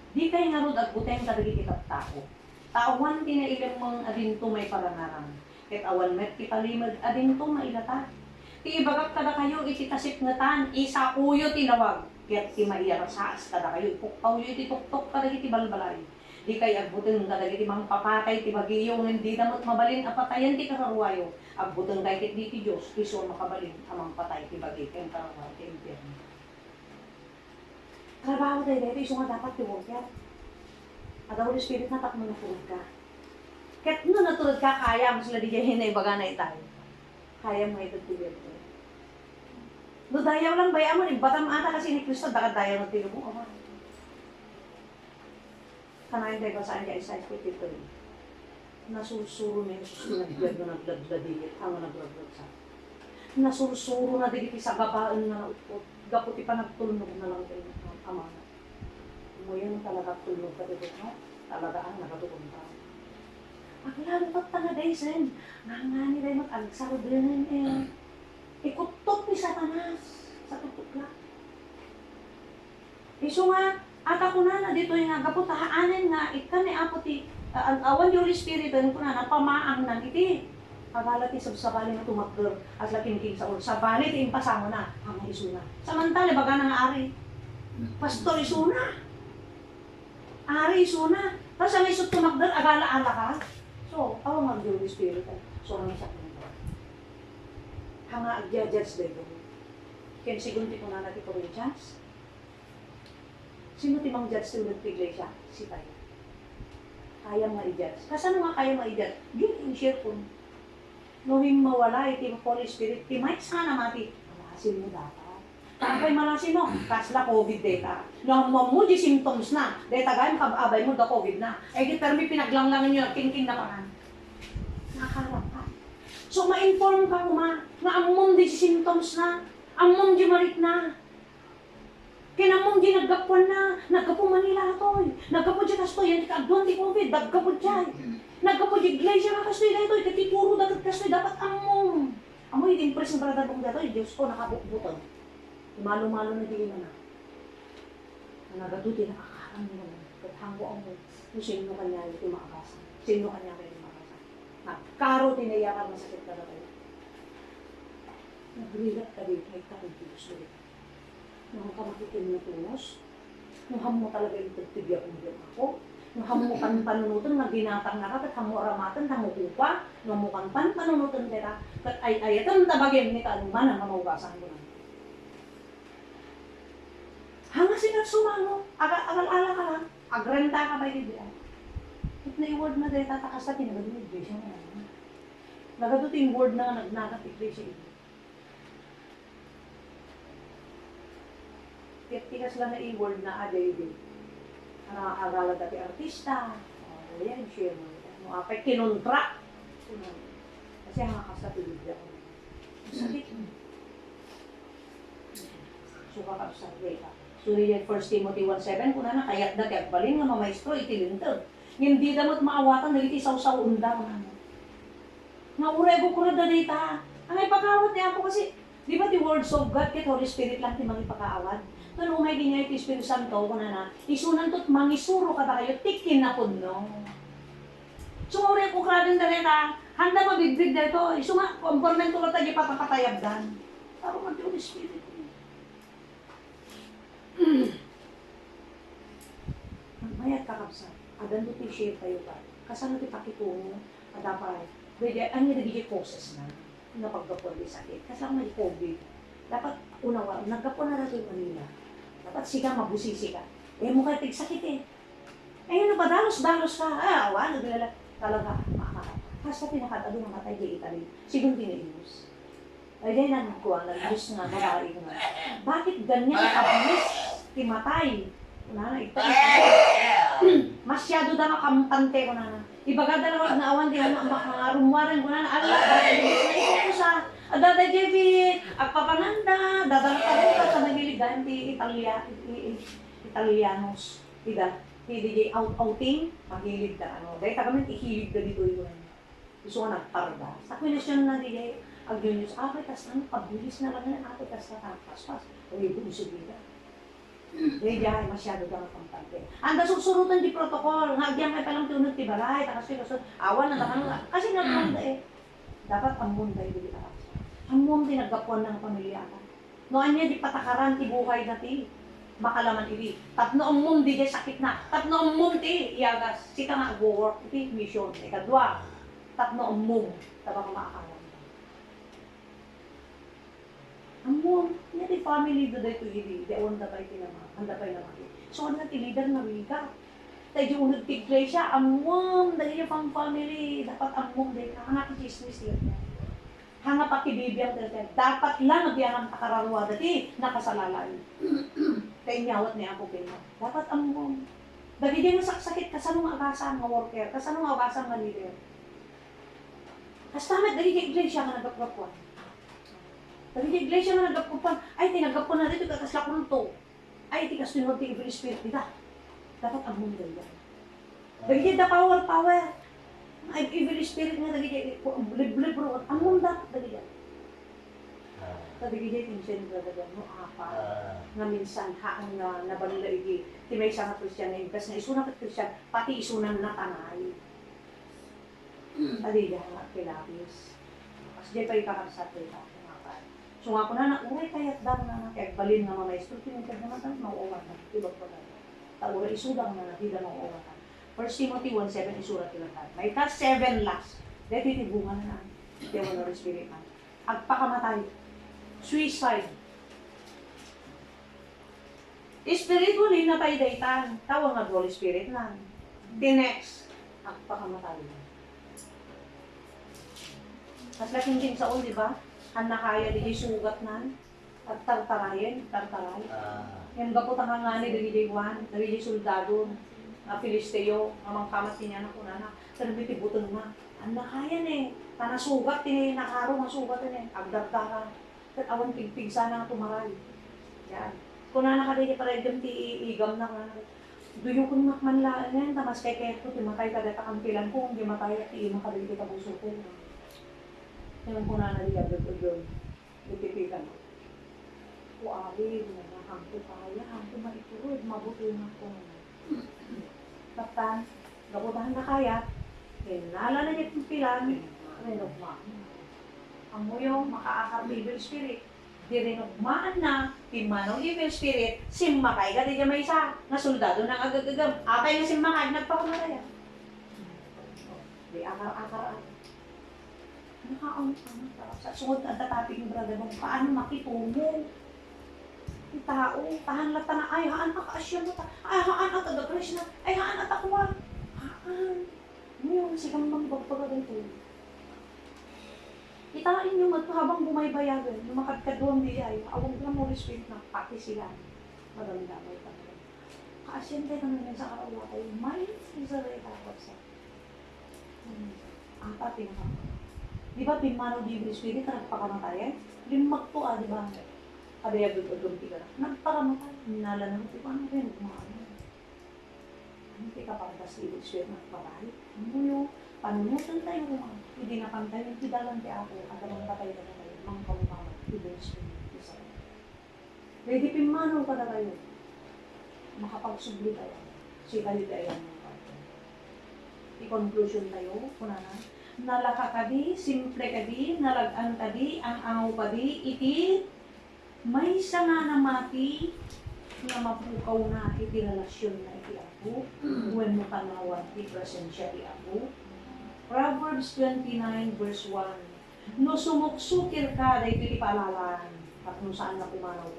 Speaker 1: Di kay nga rod agbuteng kadagi kitap tao. Tawan tinailang mong adinto may parangaran. Ket awan met kipalimad adinto mailata. Ti ibagak kada kayo iti tasip ngatan, isa uyo tinawag. Ket ti maiyarasaas kada kayo, pukpaw yo iti tuktok kadagi ti balbalay. Di kay agbuteng kadagi ti mang papatay ti bagiyong hindi namot mabalin apatayan ti kararuayo. Agbuteng kay ket di ti Dios iso makabalin amang patay ti bagi ken kararuayo ti impyerno. Trabaho tayo dito, iso nga dapat ti worker. At Holy Spirit na takmo na tulad ka. Ket no natulad ka, kaya mo sila di dyan hinay baga na itayo. Kaya mo ito tulad ko. No dayaw lang bayaan mo, batam ata kasi ni Kristo, dakat dayaw ng tilo mo. Oh, kanayin tayo saan niya isa ko ito. Nasusuro na yung susunaglag na nagladladiyit, ang nagladlad sa. Nasusuro na digiti sa gabaan na utpot. Gaputi pa nagtulnog na lang kayo ng amana. Mo yun talaga tulnog ka dito, no? Talaga ang nakatulong ka. Ang lalo tanga day, sen. Nga ni day mag-agsaro din eh. Ikutot ni Satanas sa tutugla. Iso nga, ata ko na dito yung nga kaputahaanin nga, ikan ni Aputi, ang awan yung Espiritu, ko na, napamaang nan iti. Pagalat isab sa bali na tumakder at laking sa ulo. Sa bali, timpasamo na, ang isuna. Samantala, baga nang ari. Pastor, isuna. Ari, isuna. Tapos ang isot tumakder, agala-ala ka. So, awa nga yung Espiritu. So, ang isa ko nito. Hanga agja-judge dito. Kaya sigunti ko na natin Corinthians. Sino timang judge tulad ti Iglesia? Si tayo. Kaya ma-judge. Kasano nga kaya ma-judge? Yun, i-share ko. Nohing mawala, iti Holy Spirit, ti may sana mati. Malasin mo dapat. Tapay malasin mo, kasla COVID data. No, mo di symptoms na. Data gayong kababay mo da COVID na. Eh, di permi pinaglanglangan nyo, king na pangan. Nakaharap ka. So, ma-inform ka kuma, na among di symptoms na, among di marit na. Kinamong di naggapuan na, naggapu Manila atoy. Naggapu di kastoy, yan kaagduan di COVID, naggapu dyan. Naggapu di iglesia na kastoy na itoy, kati puro dagat kastoy, dapat among. Amoy, impress ng brother kong datoy, Diyos ko, nakabukbutan. Malo-malo na di na. Nagatuti, nakakaharang mo naman. Kathango ang mo, kung sino kanya ito makakasa. Sino kanya kayo makakasa. Karo, tinayakan, masakit ka na kayo. Nagrilat ka dito, may takong Diyos ulit. Nung ka makikin na tunos, nung hamo talaga yung tagtibya kong diyan ako, nung hamo kan panunutan, na ginatang na ka, kat hamo aramatan, hamo kupa, nung hamo kan panunutan tera, kat ay-ayatan tabagin ni kaluman ang mamaugasan ko lang. Hanga sila sumano, agal-ala ka lang, agrenta ka ba yung diyan? At na-i-word na dahil tatakas na pinagado yung iglesia na yan. Nagado yung word na nagnagat iglesia ito. Tikas lang na i-word na adaydi. Nakakagala dati artista. O, yan, share mo. Mga apay kinontra. Kasi ang makasatulid ako. Sakit mo. Suka ka sa reka. So, yan, 1 Timothy 1:7, kung na kayat dati, agbalin nga mamaestro, itilintag. Hindi damot maawatan, dahil isaw-saw undang. Naurego ko na dita. Ang ipagkawat niya ako kasi, di ba the words of God, kit Holy Spirit lang ti magipakaawad? Kung umay din niya iti Espiritu Santo, kung na isunan to't mangisuro ka kayo, tikin na po, no? So, uri ko kradin dalita, handa mabigbig dito, iso nga, kompormento ka tayo patapatayabdan. Pero mag Holy Spirit. Mayat kakabsa, adan do share tayo ba? Kasano ti pakitungo, adapay, pwede, ang nagiging causes na, napagkapon di sakit, kasama di COVID. Dapat unawa, nagkapon na natin Manila. Dapat siga mabusisi ka. Eh, mukha tigsakit eh. Eh, ano ba, dalos-dalos ka. Wala, naglalala. Talaga, makakata. Basta pinakatado ng matay di Italy. Siguro tinailos. Ay, dahil nagkuha, nag-use nga, nakain nga. Bakit ganyan kabilis timatay? Wala na, ito. Masyado da makampante ko na. Ibaga dalawa na awan di mga rumwaran ko na ala ito ko sa Dada JB, agpapananda, dadala ka rin sa nagiligan ti Italianos. Hindi outing, maghilig na ano. Dahil kami ihilig na dito yun. Gusto ko nagparda. Sa kwelasyon na DJ, agyunyos, tas ano, pabilis na lang na tas pas. Uy, bumisugida. Dahil diyan, masyado ka makampante. Ang susurutan di protocol, nagyang ay palang tunod ti balay, kasi awan na naman, kasi nagpanda eh. Dapat amon tayo dili ka. Amon din naggapuan ng pamilya ka. Noon niya di patakaran ti buhay na ti. Makalaman iti. Tapno amon di sakit na. Tapno amon ti iyagas. Sika nga go-work ti mission. Ikadwa. Tapno amon. Tabang maakalan. Amon. Niya di family do dito iti. Di awan da pa iti naman. Handa pa naman. So ano ti leader na wika. Tayo di unag ti iglesia. Amon. Dahil yung pang family. Dapat amon di ka. Anak ti chismis yun. Hanga pa kibibiyang talaga. Dapat lang nabiyang ang takararuwa dati nakasalalan. Kaya nyawat niya ako kayo. Dapat among. Dagi din masaksakit kasanong agasan nga worker, kasanong agasan nga leader. Kas tamat, dagi di iglesia nga nagapwapuan. Dagi di iglesia nga nagapwapuan. Ay, tinagapwan na dito, kakasla ko to. Ay, tikas tinod ti evil spirit dita. Dapat among dali. Dagi di the power. Ay, evil spirit nga dagi di libro. Among dapat dagi di. Dagi di tinsin talaga mo apa. Nga minsan haang na nabalula igi. Ti may isa nga Christian na impas na isuna ka Christian, pati isunan na tanay. Dagi di nga kilabis. Kasi di pa ikakasat ko ita. So nga po na uray kayat daw na kaya balin nga mga maestro, tinitag naman tayo mauuwan na. Ibag pa na. Tawura isudang na natida mauuwan na. 1 Timothy 1:7 isurat tilatan. May 7 last. Dahil titibungan na. Di mo na spirit na. Agpakamatay. Suicide. Spiritually na tayo daytan. Tawag nga Holy Spirit na. The next. Agpakamatay. Mas laking din sa di ba? Ang nakaya di sugat na. At tartaray. Yan gapot ang nga ni Dagi Juan. Dagi soldado. Filisteo, amang kamat niya na kunana, sarabiti buton na. Ang nakayan eh, tanasugat eh, nakaro, masugat eh, agdagdaran. Kat awan pigpig sana nga tumaray. Yan. Kunana ka din para igam ti igam na nga. Duyo kong makmanlaan yan, tamas kay keto, timatay ka data kampilan ko, hindi matay at iima ka din kita puso ko. Yan kunana di agad ko yun. Itipigan mo. Kuawin, hangko kaya, hangko maiturod, mabuti na ko. Kaptan, gabudahan na kaya, nala na niya pilan, rinugmaan. Ang muyong makaakar evil spirit, di rinugmaan na, pimanong evil spirit, simmakay ka, di niya may isa, na soldado ng agagagam, apay na simmakay, nagpakumaraya. Di akar-akar. Nakaon sa sungod ang tatapig ng brother mo, paano makitungo? Yung tao, tahan lang na, ay haan ka kaasyon mo ta, ay haan ang taga-crush na, ay haan at akwa. Haan. Yung sigang magbagpaga dito. Itain yung habang bumaybayagan, yung makadkaduang di ay, awag lang mo respect na pati sila. Magandamay ka naman. Kaasyon tayo naman sa karawa tayo, may isa rin takot sa. Apat yung kapag. Di ba pimano di respect, nagpakamatayan? Limag to di ba? Kaya agad-agad ka na. Nagpakamatay. Nala naman, paano rin? Hindi ka parang kasi i-sweat nagpapay. Ano yung panunutan tayo mga. Hindi na pantay. Hindi dalang kaya ako. Adamang patay ka na kayo. Mga pamukama. I-sweat. Pwede pimano ka na kayo. Makapagsubli tayo. Sikali tayo. I-conclusion tayo. Kuna na. Nalaka ka di. Simple ka di. Nalagaan ka di. Ang angaw ka di. Iti. May isa nga na mati nga mapukaw na iti relasyon na iti ako when mo tanawan iti presensya iti ako. Proverbs 29 verse 1. No sumuksukir ka da iti palalan at no saan na kumanaw.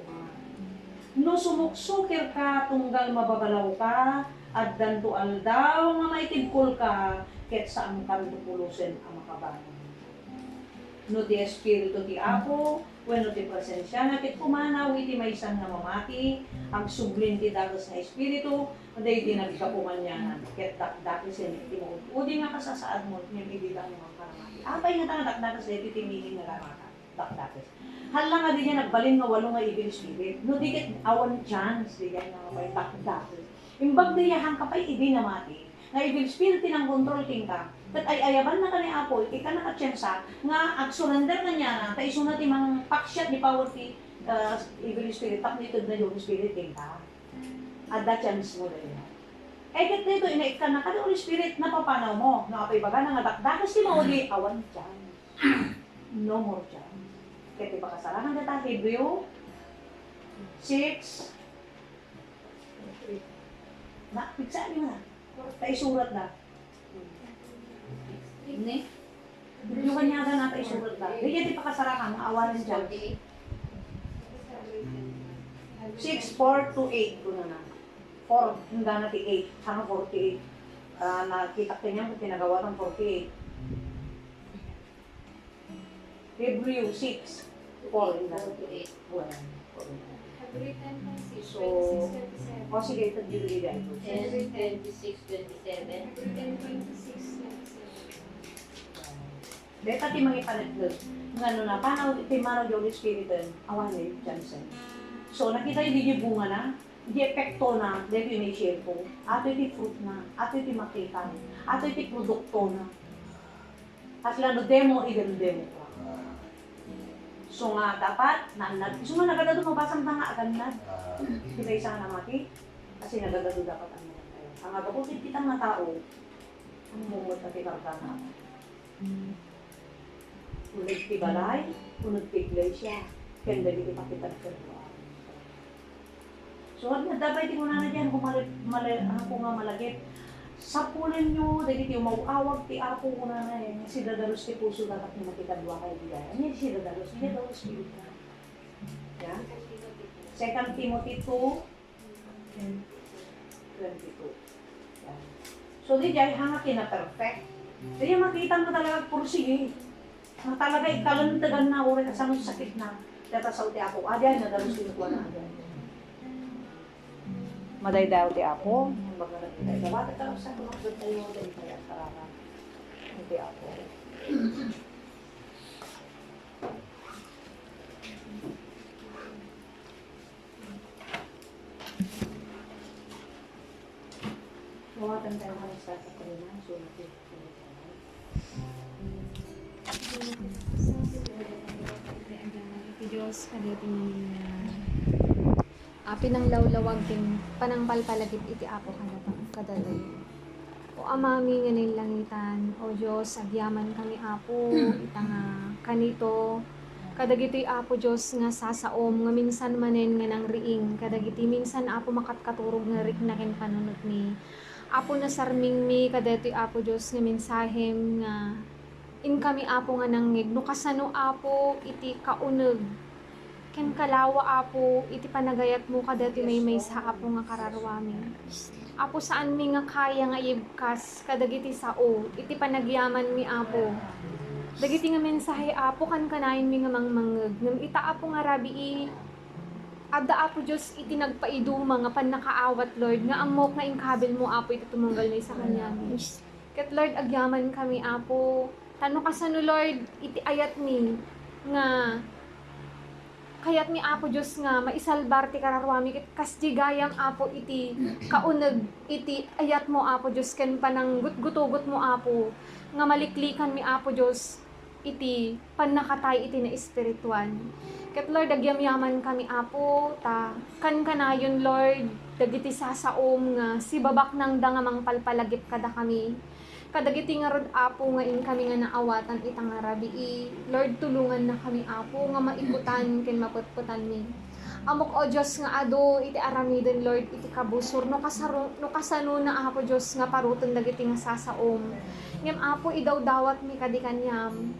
Speaker 1: No sumuksukir ka tunggal mababalaw ka at danto aldaw nga maitibkol ka ket saan ka tupulusin ang makabangon. no di espiritu ti Apo, wenno ti presensya na ket pumanaw iti maysan nga mamati, ang sublin ti dalos nga espiritu, day di nagkapumanyanan, ket dakdaki sin iti mo. Udi nga kasasaad mo, ngem ibidang mo ang karamati. Apay nga tanga dakdakas iti timiling nga karamati, dakdakas. Hala nga di niya nagbalin nga walo nga evil spirit, no di ket awan chance, di niya nga mapay dakdakas. Imbag di niya hangkapay ibi nga mati, nga evil spirit tinang control tingka, ket ay ayaban na kani Apo, iti ka nakatsensa, nga ag-surrender na niya na, ta isunat imang paksyat ni power ti evil spirit, taknitod na yung spirit tingka. At that chance mo rin. Eh, ket dito, inaik ka na kada Holy Spirit, napapanaw mo, na apay baga na nga dakdakas ti mauli, awan chance. No more chance. Ket iba kasalanan data, Hebreo 6, na, pigsaan mo na. Tayo surat na.
Speaker 4: Ini,
Speaker 1: Yung kanyaga na tayo surat na. Hindi di pa kasarakan, maawanan dyan. 6, 4 to 8 ko na na. 4, hanggang natin 8, hanggang 48. Nakita ko niya kung tinagawa ng 48. Hebrew 6, 4, hanggang 48. So, o sige, ito dili yan.
Speaker 4: 10, 26, 27.
Speaker 1: Deta ti mga ipalit nga no na, paano ti maraw yung Espiritu, awan na yung Johnson. So, nakita yung di bunga na, di epekto na, dahil yung may share po. Ato iti fruit na, ato iti makita, ato iti produkto na. At lalo demo, i-demo pa. So nga, dapat, so nga nagadado mabasang na nga, agad kita isang namati, kasi nagadado dapat ang mga tayo. Ang agapukit kitang mga tao, ang mumot na tikarta na. Unod ti balay, unod ti iglesia, kaya dali ti pakitan ka ito. So, dapat iti ko na dyan, kung nga malagip, sapunin nyo, dahil iti umawawag ti Apo ko na eh, si Dadalos ti puso dapat nyo makitadwa kayo diyan. Ano yung si Dadalos? Hindi daw spirit na. Yan. 2 Timothy 2, 22. Yan. So, di dyan, hangatin na perfect. Kaya makita mo talaga pursige. Na talaga ikalantagan na uri ka sa mga sakit na. Data sa uti Apo. Adyan, Dadalos tinukuha na adyan. Madaydaw ti Apo. Baga na kita. Dapat ka lang sa kumakot tayo. Dahil kaya karara. Ti Apo. Mawatan tayo ka sa Katarina. So,
Speaker 2: Diyos, kadating pinang lawlawag din, panangpalpalagip iti Apo kadaday. O amami nga langitan, o Diyos, agyaman kami Apo, itang kanito, kadagito'y Apo Diyos nga sasaom, nga minsan manen nga nang riing, kadagiti minsan Apo makatkaturog nga rik na kin panunod ni. Apo na sarming mi, kadagito'y Apo Diyos nga mensahem nga, in kami Apo nga nangig, no kasano Apo iti kauneg, ken kalawa Apo iti panagayat mo kadati may sa Apo nga kararwami. Apo saan mi nga kaya nga ibkas kadagiti sao iti panagyaman mi Apo. Dagiti nga mensahe Apo kan kanayon mi nga mangmangeg ngem ita Apo nga rabii adda Apo Dios iti nagpaiduma nga pannakaawat Lord nga amok nga ingkabil mo Apo iti tumunggal ni sa kanya. Ket Lord agyaman kami Apo. Tano kasano Lord iti ayat mi nga kayat mi Apo Diyos nga maisalbar ti kararwami ket kasdigayam Apo iti kauneg iti ayat mo Apo Diyos ken panang gutgutugot mo Apo nga maliklikan mi Apo Diyos iti pannakatay iti na espiritual. Ket Lord agyamyaman kami Apo ta kan kanayon Lord dagiti sasaom nga si babak nang dangamang palpalagip kada kami. Kadagiti nga rod Apo nga in kami nga naawatan itang nga rabii. Lord tulungan na kami Apo nga maiputan ken maputputan mi. Amok o Dios nga ado iti aramiden Lord iti kabusor no kasano na Apo Dios nga paruton dagiti nga sasaom. Ngem Apo idawdawat mi kadi kanyam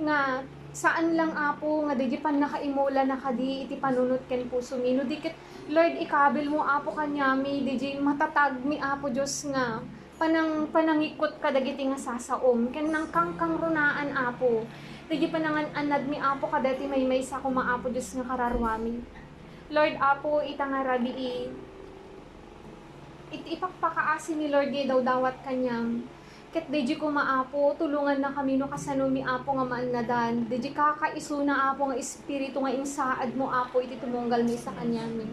Speaker 2: nga saan lang Apo nga di pan nakaimula na kadi iti panunot ken puso mi no dikit Lord ikabil mo Apo kanyami di matatag mi Apo Dios nga
Speaker 5: panangikot kadagiti nga sasaom ken nang kangkang runaan Apo. Dagiti panangan anad mi Apo kadati may sa kumaapo Dios nga kararwami. Lord Apo ita nga rabii ipakpakaasi ni Lord di daw dawat kanyang ket deji ko maapo tulungan na kami no kasano mi Apo nga maannadan deji kakaiso na Apo nga espiritu nga insaad mo Apo iti tumunggal mi sa kanyami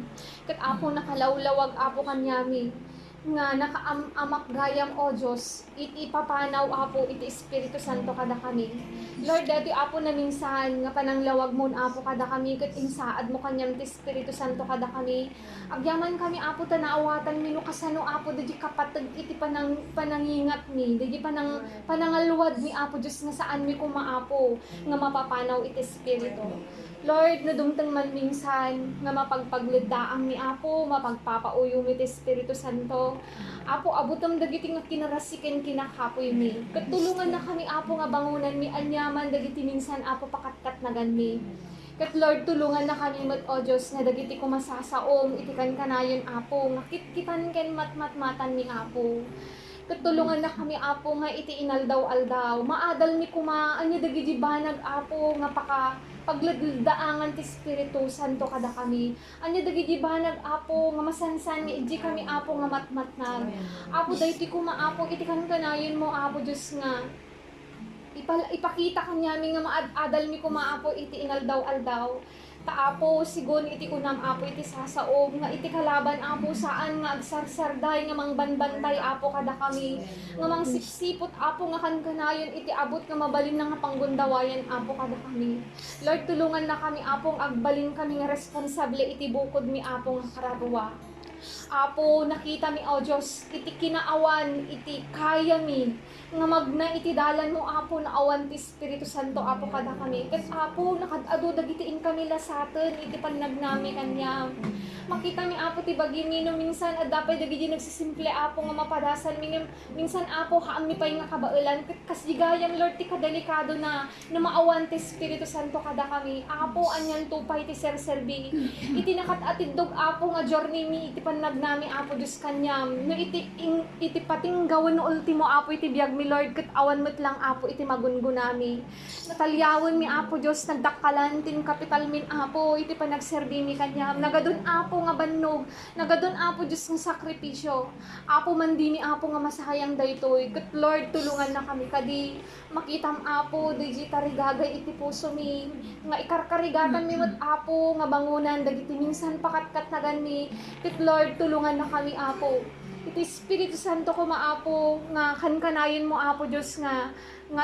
Speaker 5: ket Apo nakalawlawag Apo kanyami nga nakaamak gayam o Diyos iti papanaw Apo iti Espiritu Santo kada kami. Lord dati Apo na minsan nga pananglawag mo Apo kada kami ket insaad mo kanyang ti Espiritu Santo kada kami. Agyaman kami Apo tanaawatan mi no kasano Apo dedi kapateg iti panangingat mi dedi panangaluwad mi Apo Diyos nga saan mi kumaapo nga mapapanaw iti Espiritu. Lord, nadumtang man minsan nga mapagpagleddaang ni Apo, mapagpapauyo mi ti Espiritu Santo. Apo, abutam dagiti nga kinarasiken kinakapoy mi. Katulungan na kami Apo nga bangunan mi anyaman dagiti minsan Apo pakatkat nagan mi. Kat Lord, tulungan na kami mat o Diyos nga dagiti kumasasaom, itikan kanayon Apo, nga kitkitan ken matmatmatan ni Apo. Katulungan na kami Apo nga iti inaldaw-aldaw. Maadal mi kuma anya dagiti banag Apo nga pagladdaangan ti Espiritu Santo kada kami. Anya dagiti banag Apo nga masansan nga iji kami Apo nga matmatnag. Apo dayti kuma Apo iti kanayon mo Apo Dios nga ipakita kanyami nga maadal mi kuma Apo iti inaldaw-aldaw. Taapo sigon iti unam Apo iti sasaom nga iti kalaban Apo saan nga agsarsarday nga mangbanbantay Apo kada kami nga mangsipsipot Apo nga kankanayon iti abot nga mabalin na nga panggundawayan Apo kada kami. Lord tulungan na kami Apo agbalin kami nga responsable iti bukod mi Apo nga kararwa. Apo nakita mi o Diyos iti kinaawan iti kaya mi nga magna iti dalan mo Apo na awan ti Espiritu Santo Apo kada kami ket Apo nakadado dagiti kami lasaten iti pannagnami kanya makita mi Apo ti bagi mi no minsan adapay dagiti nagsisimple Apo nga mapadasan mi minsan Apo haam mi pay nga kabaelan ket kasdigayam Lord ti kadelikado na maawan ti Espiritu Santo kada kami Apo anyan tupay ti serserbi iti nakatatiddog Apo nga journey mi iti pannagnami Apo Dios kanyam no iti patinggawan no ultimo Apo iti biag mi Lord ket awan met lang Apo iti magungunami natalyawan mi Apo Dios nagdakkalan tin kapital min Apo iti panagserbi mi kanyam nagadun Apo nga bannog nagadun Apo Dios nga sakripisyo Apo mandi mi Apo nga masahayang daytoy ket Lord tulungan na kami kadi makitam Apo diji tarigagay iti puso mi nga ikarkarigatan mi met Apo nga bangunan dagiti minsan pakatkat nagan mi ket Lord tulungan na kami Apo iti Espiritu Santo ko maapo nga kankanayon mo Apo Dios nga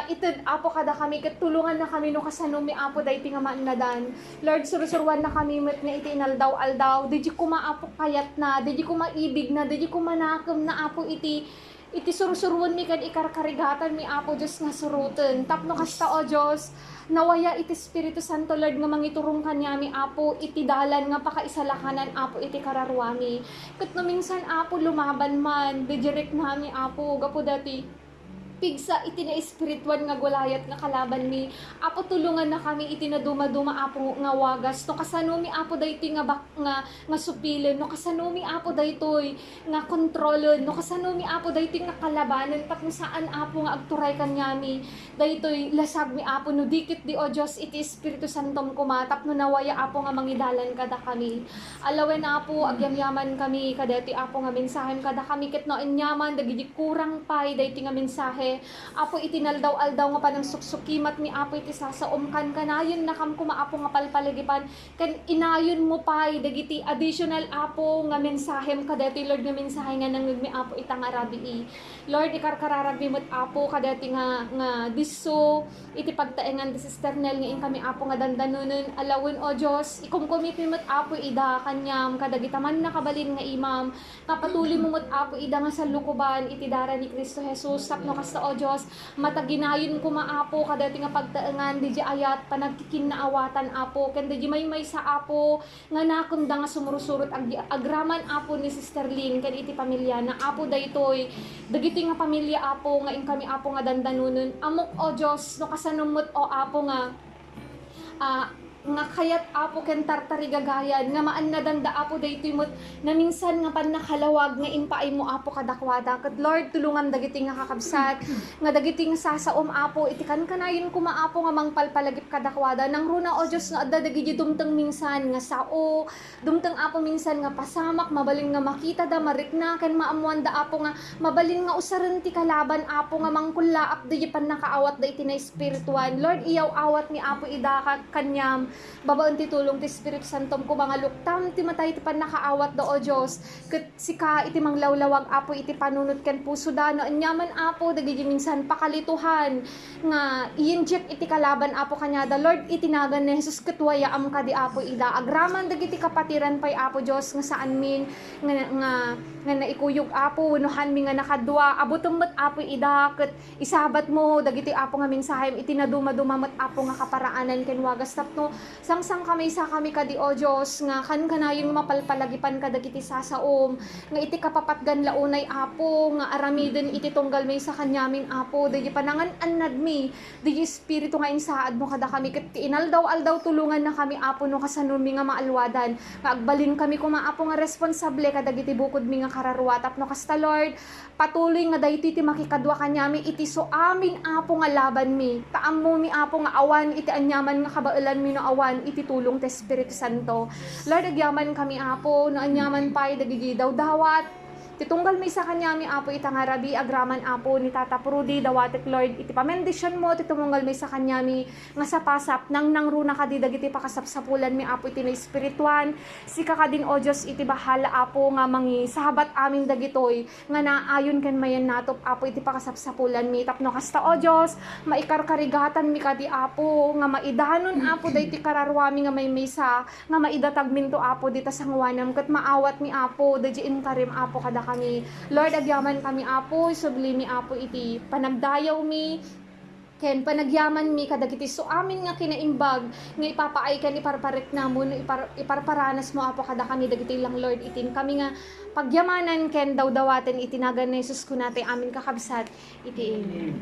Speaker 5: ited Apo kada kami ket tulungan na kami no kasano mi Apo dayti nga maannadan Lord sursurwan na kami met nga iti inaldaw-aldaw diji ko maapo kayat na diji ko maibig na diji ko manakem na Apo iti sursurwan mi kad ikarkarigatan mi Apo Dios nga suruten tapno kasta o Dios nawaya iti Espiritu Santo Lord nga mangiturong kanyami Apo iti dalan nga pakaisalakanan Apo iti kararwami ket no minsan Apo lumaban man didirek nami Apo gapu dati pigsa iti na espirituan nga gulayat nga kalaban mi Apo tulungan na kami iti na duma-duma Apo nga wagas no kasano mi Apo daytoy nga supilin no kasano mi Apo daytoy nga kontrolon no kasano mi Apo daytoy nga kalabanan tapno saan Apo nga agturay kanyami daytoy lasag mi Apo no dikit di o Dios iti Espiritu Santom kumatap no nawaya Apo nga mangidalan kada kami alawen Apo agyamyaman kami kadati Apo nga mensahem kada kami ket no enyaman dagiti kurang pay daytoy nga mensahe Apo itinaldaw-aldaw nga panang suksukimat mi Apo iti sasaom kan kanayon nakam kuma Apo nga palpaligipan kan inayon mo pay dagiti additional Apo nga mensahem kadati Lord nga mensahe nga nangeg mi Apo itang arabii Lord ikarkararagbi met Apo kadati nga disso iti pagtaengan ti Sister Nel nga kami Apo nga dandanunon alawin o Dios ikumkumit mi met Apo ida kanyam kadagita man nakabalin nga imam kapatuloy mo met Apo ida nga salukuban iti dara ni Cristo Jesus tapno kas o Diyos, mataginayon ko maapo kadati nga pagtaengan di ayat panagkikinnaawatan Apo ken di may sa Apo nga nakunda nga sumurusurot agraman Apo ni Sister Lynn ken iti pamilya na Apo daytoy dagiti nga pamilya Apo nga kami Apo nga dandanunon amok o Diyos no kasanumot o Apo nga nga kayat apo ken tartari gagayan nga maan na danda apo daytoy met na minsan nga pan nakalawag nga impaay mo apo kadakwada ket Lord tulungan dagiti nga kakabsat nga dagiti nga sasaom apo iti kanayon kuma apo nga mangpalpalagip kadakwada nang runa o Dios nga adda dagiti dumteng minsan nga sao dumteng apo minsan nga pasamak mabalin nga makita da marikna ken maamuan da apo nga mabalin nga usaran ti kalaban apo nga mangkulaap da pan nakaawat da iti na espirituan Lord iyaw awat ni apo ida kanyam babaon ti tulong ti Espiritu Santom ko mga luktam ti matay ti pan nakaawat da o Dios ket sika iti manglawlawag apo iti panunot ken puso da no anyaman apo dagiti minsan pakalituhan nga i-inject iti kalaban apo kanya da Lord itinagan ni Jesus ket wayaam ka di apo ida agraman dagiti kapatiran pay apo Dios nga saan min nga naikuyog apo wenuhan mi nga nakadwa abutom met apo ida ket isabat mo dagiti apo nga mensahe itinaduma-duma met apo nga kaparaanan ken wagas tapno sangsang kami sa kami kadi o Dios nga kanayon mapalpalagipan ka dagiti sasaom nga iti kapapatgan launay apo nga aramiden iti tunggal may sa kanyamin apo dagiti panangan annad mi dagiti espiritu nga insaad mo kada kami ket inaldaw-aldaw tulungan na kami apo no kasanon mi nga maalwadan nga agbalin kami kuma apo nga responsable kadagiti bukod mi nga kararwa tapno kasta Lord patuloy nga daytoy ti makikadwa kanyami iti so amin apo nga laban mi taammo mi apo nga awan iti anyaman nga kabaelan mi no awan iti tulong ti Espiritu Santo Lord agyaman kami apo no anyaman pay dagiti dawdawat titunggal may sa kanyami apo itangarabi agraman apo ni Tata Prudy dawatek Lord iti pamendisyon mo titunggal may sa kanyami nga sapasap nang nangruna kadi dagiti pakasapsapulan mi apo iti na espirituan sika kadin o Dios iti bahala apo nga mangi sahabat amin dagitoy nga naayon ken mayen natop apo iti pakasapsapulan mi tapno kasta o Dios maikarkarigatan mi kadi apo nga maidanon apo dayti kararwami nga may mesa nga maidatag minto apo dita sangwanam ket maawat mi apo dayi inkarim apo kada kami Lord agyaman kami apo isubli mi apo iti panagdayaw mi ken panagyaman mi kadagiti so amin nga kinaimbag nga ipapaay ken iparparek namon iparparanas mo apo kada kami dagiti lang Lord itin kami nga pagyamanan ken dawdawaten itinagan ni Jesus kunate amin kakabsat iti amen.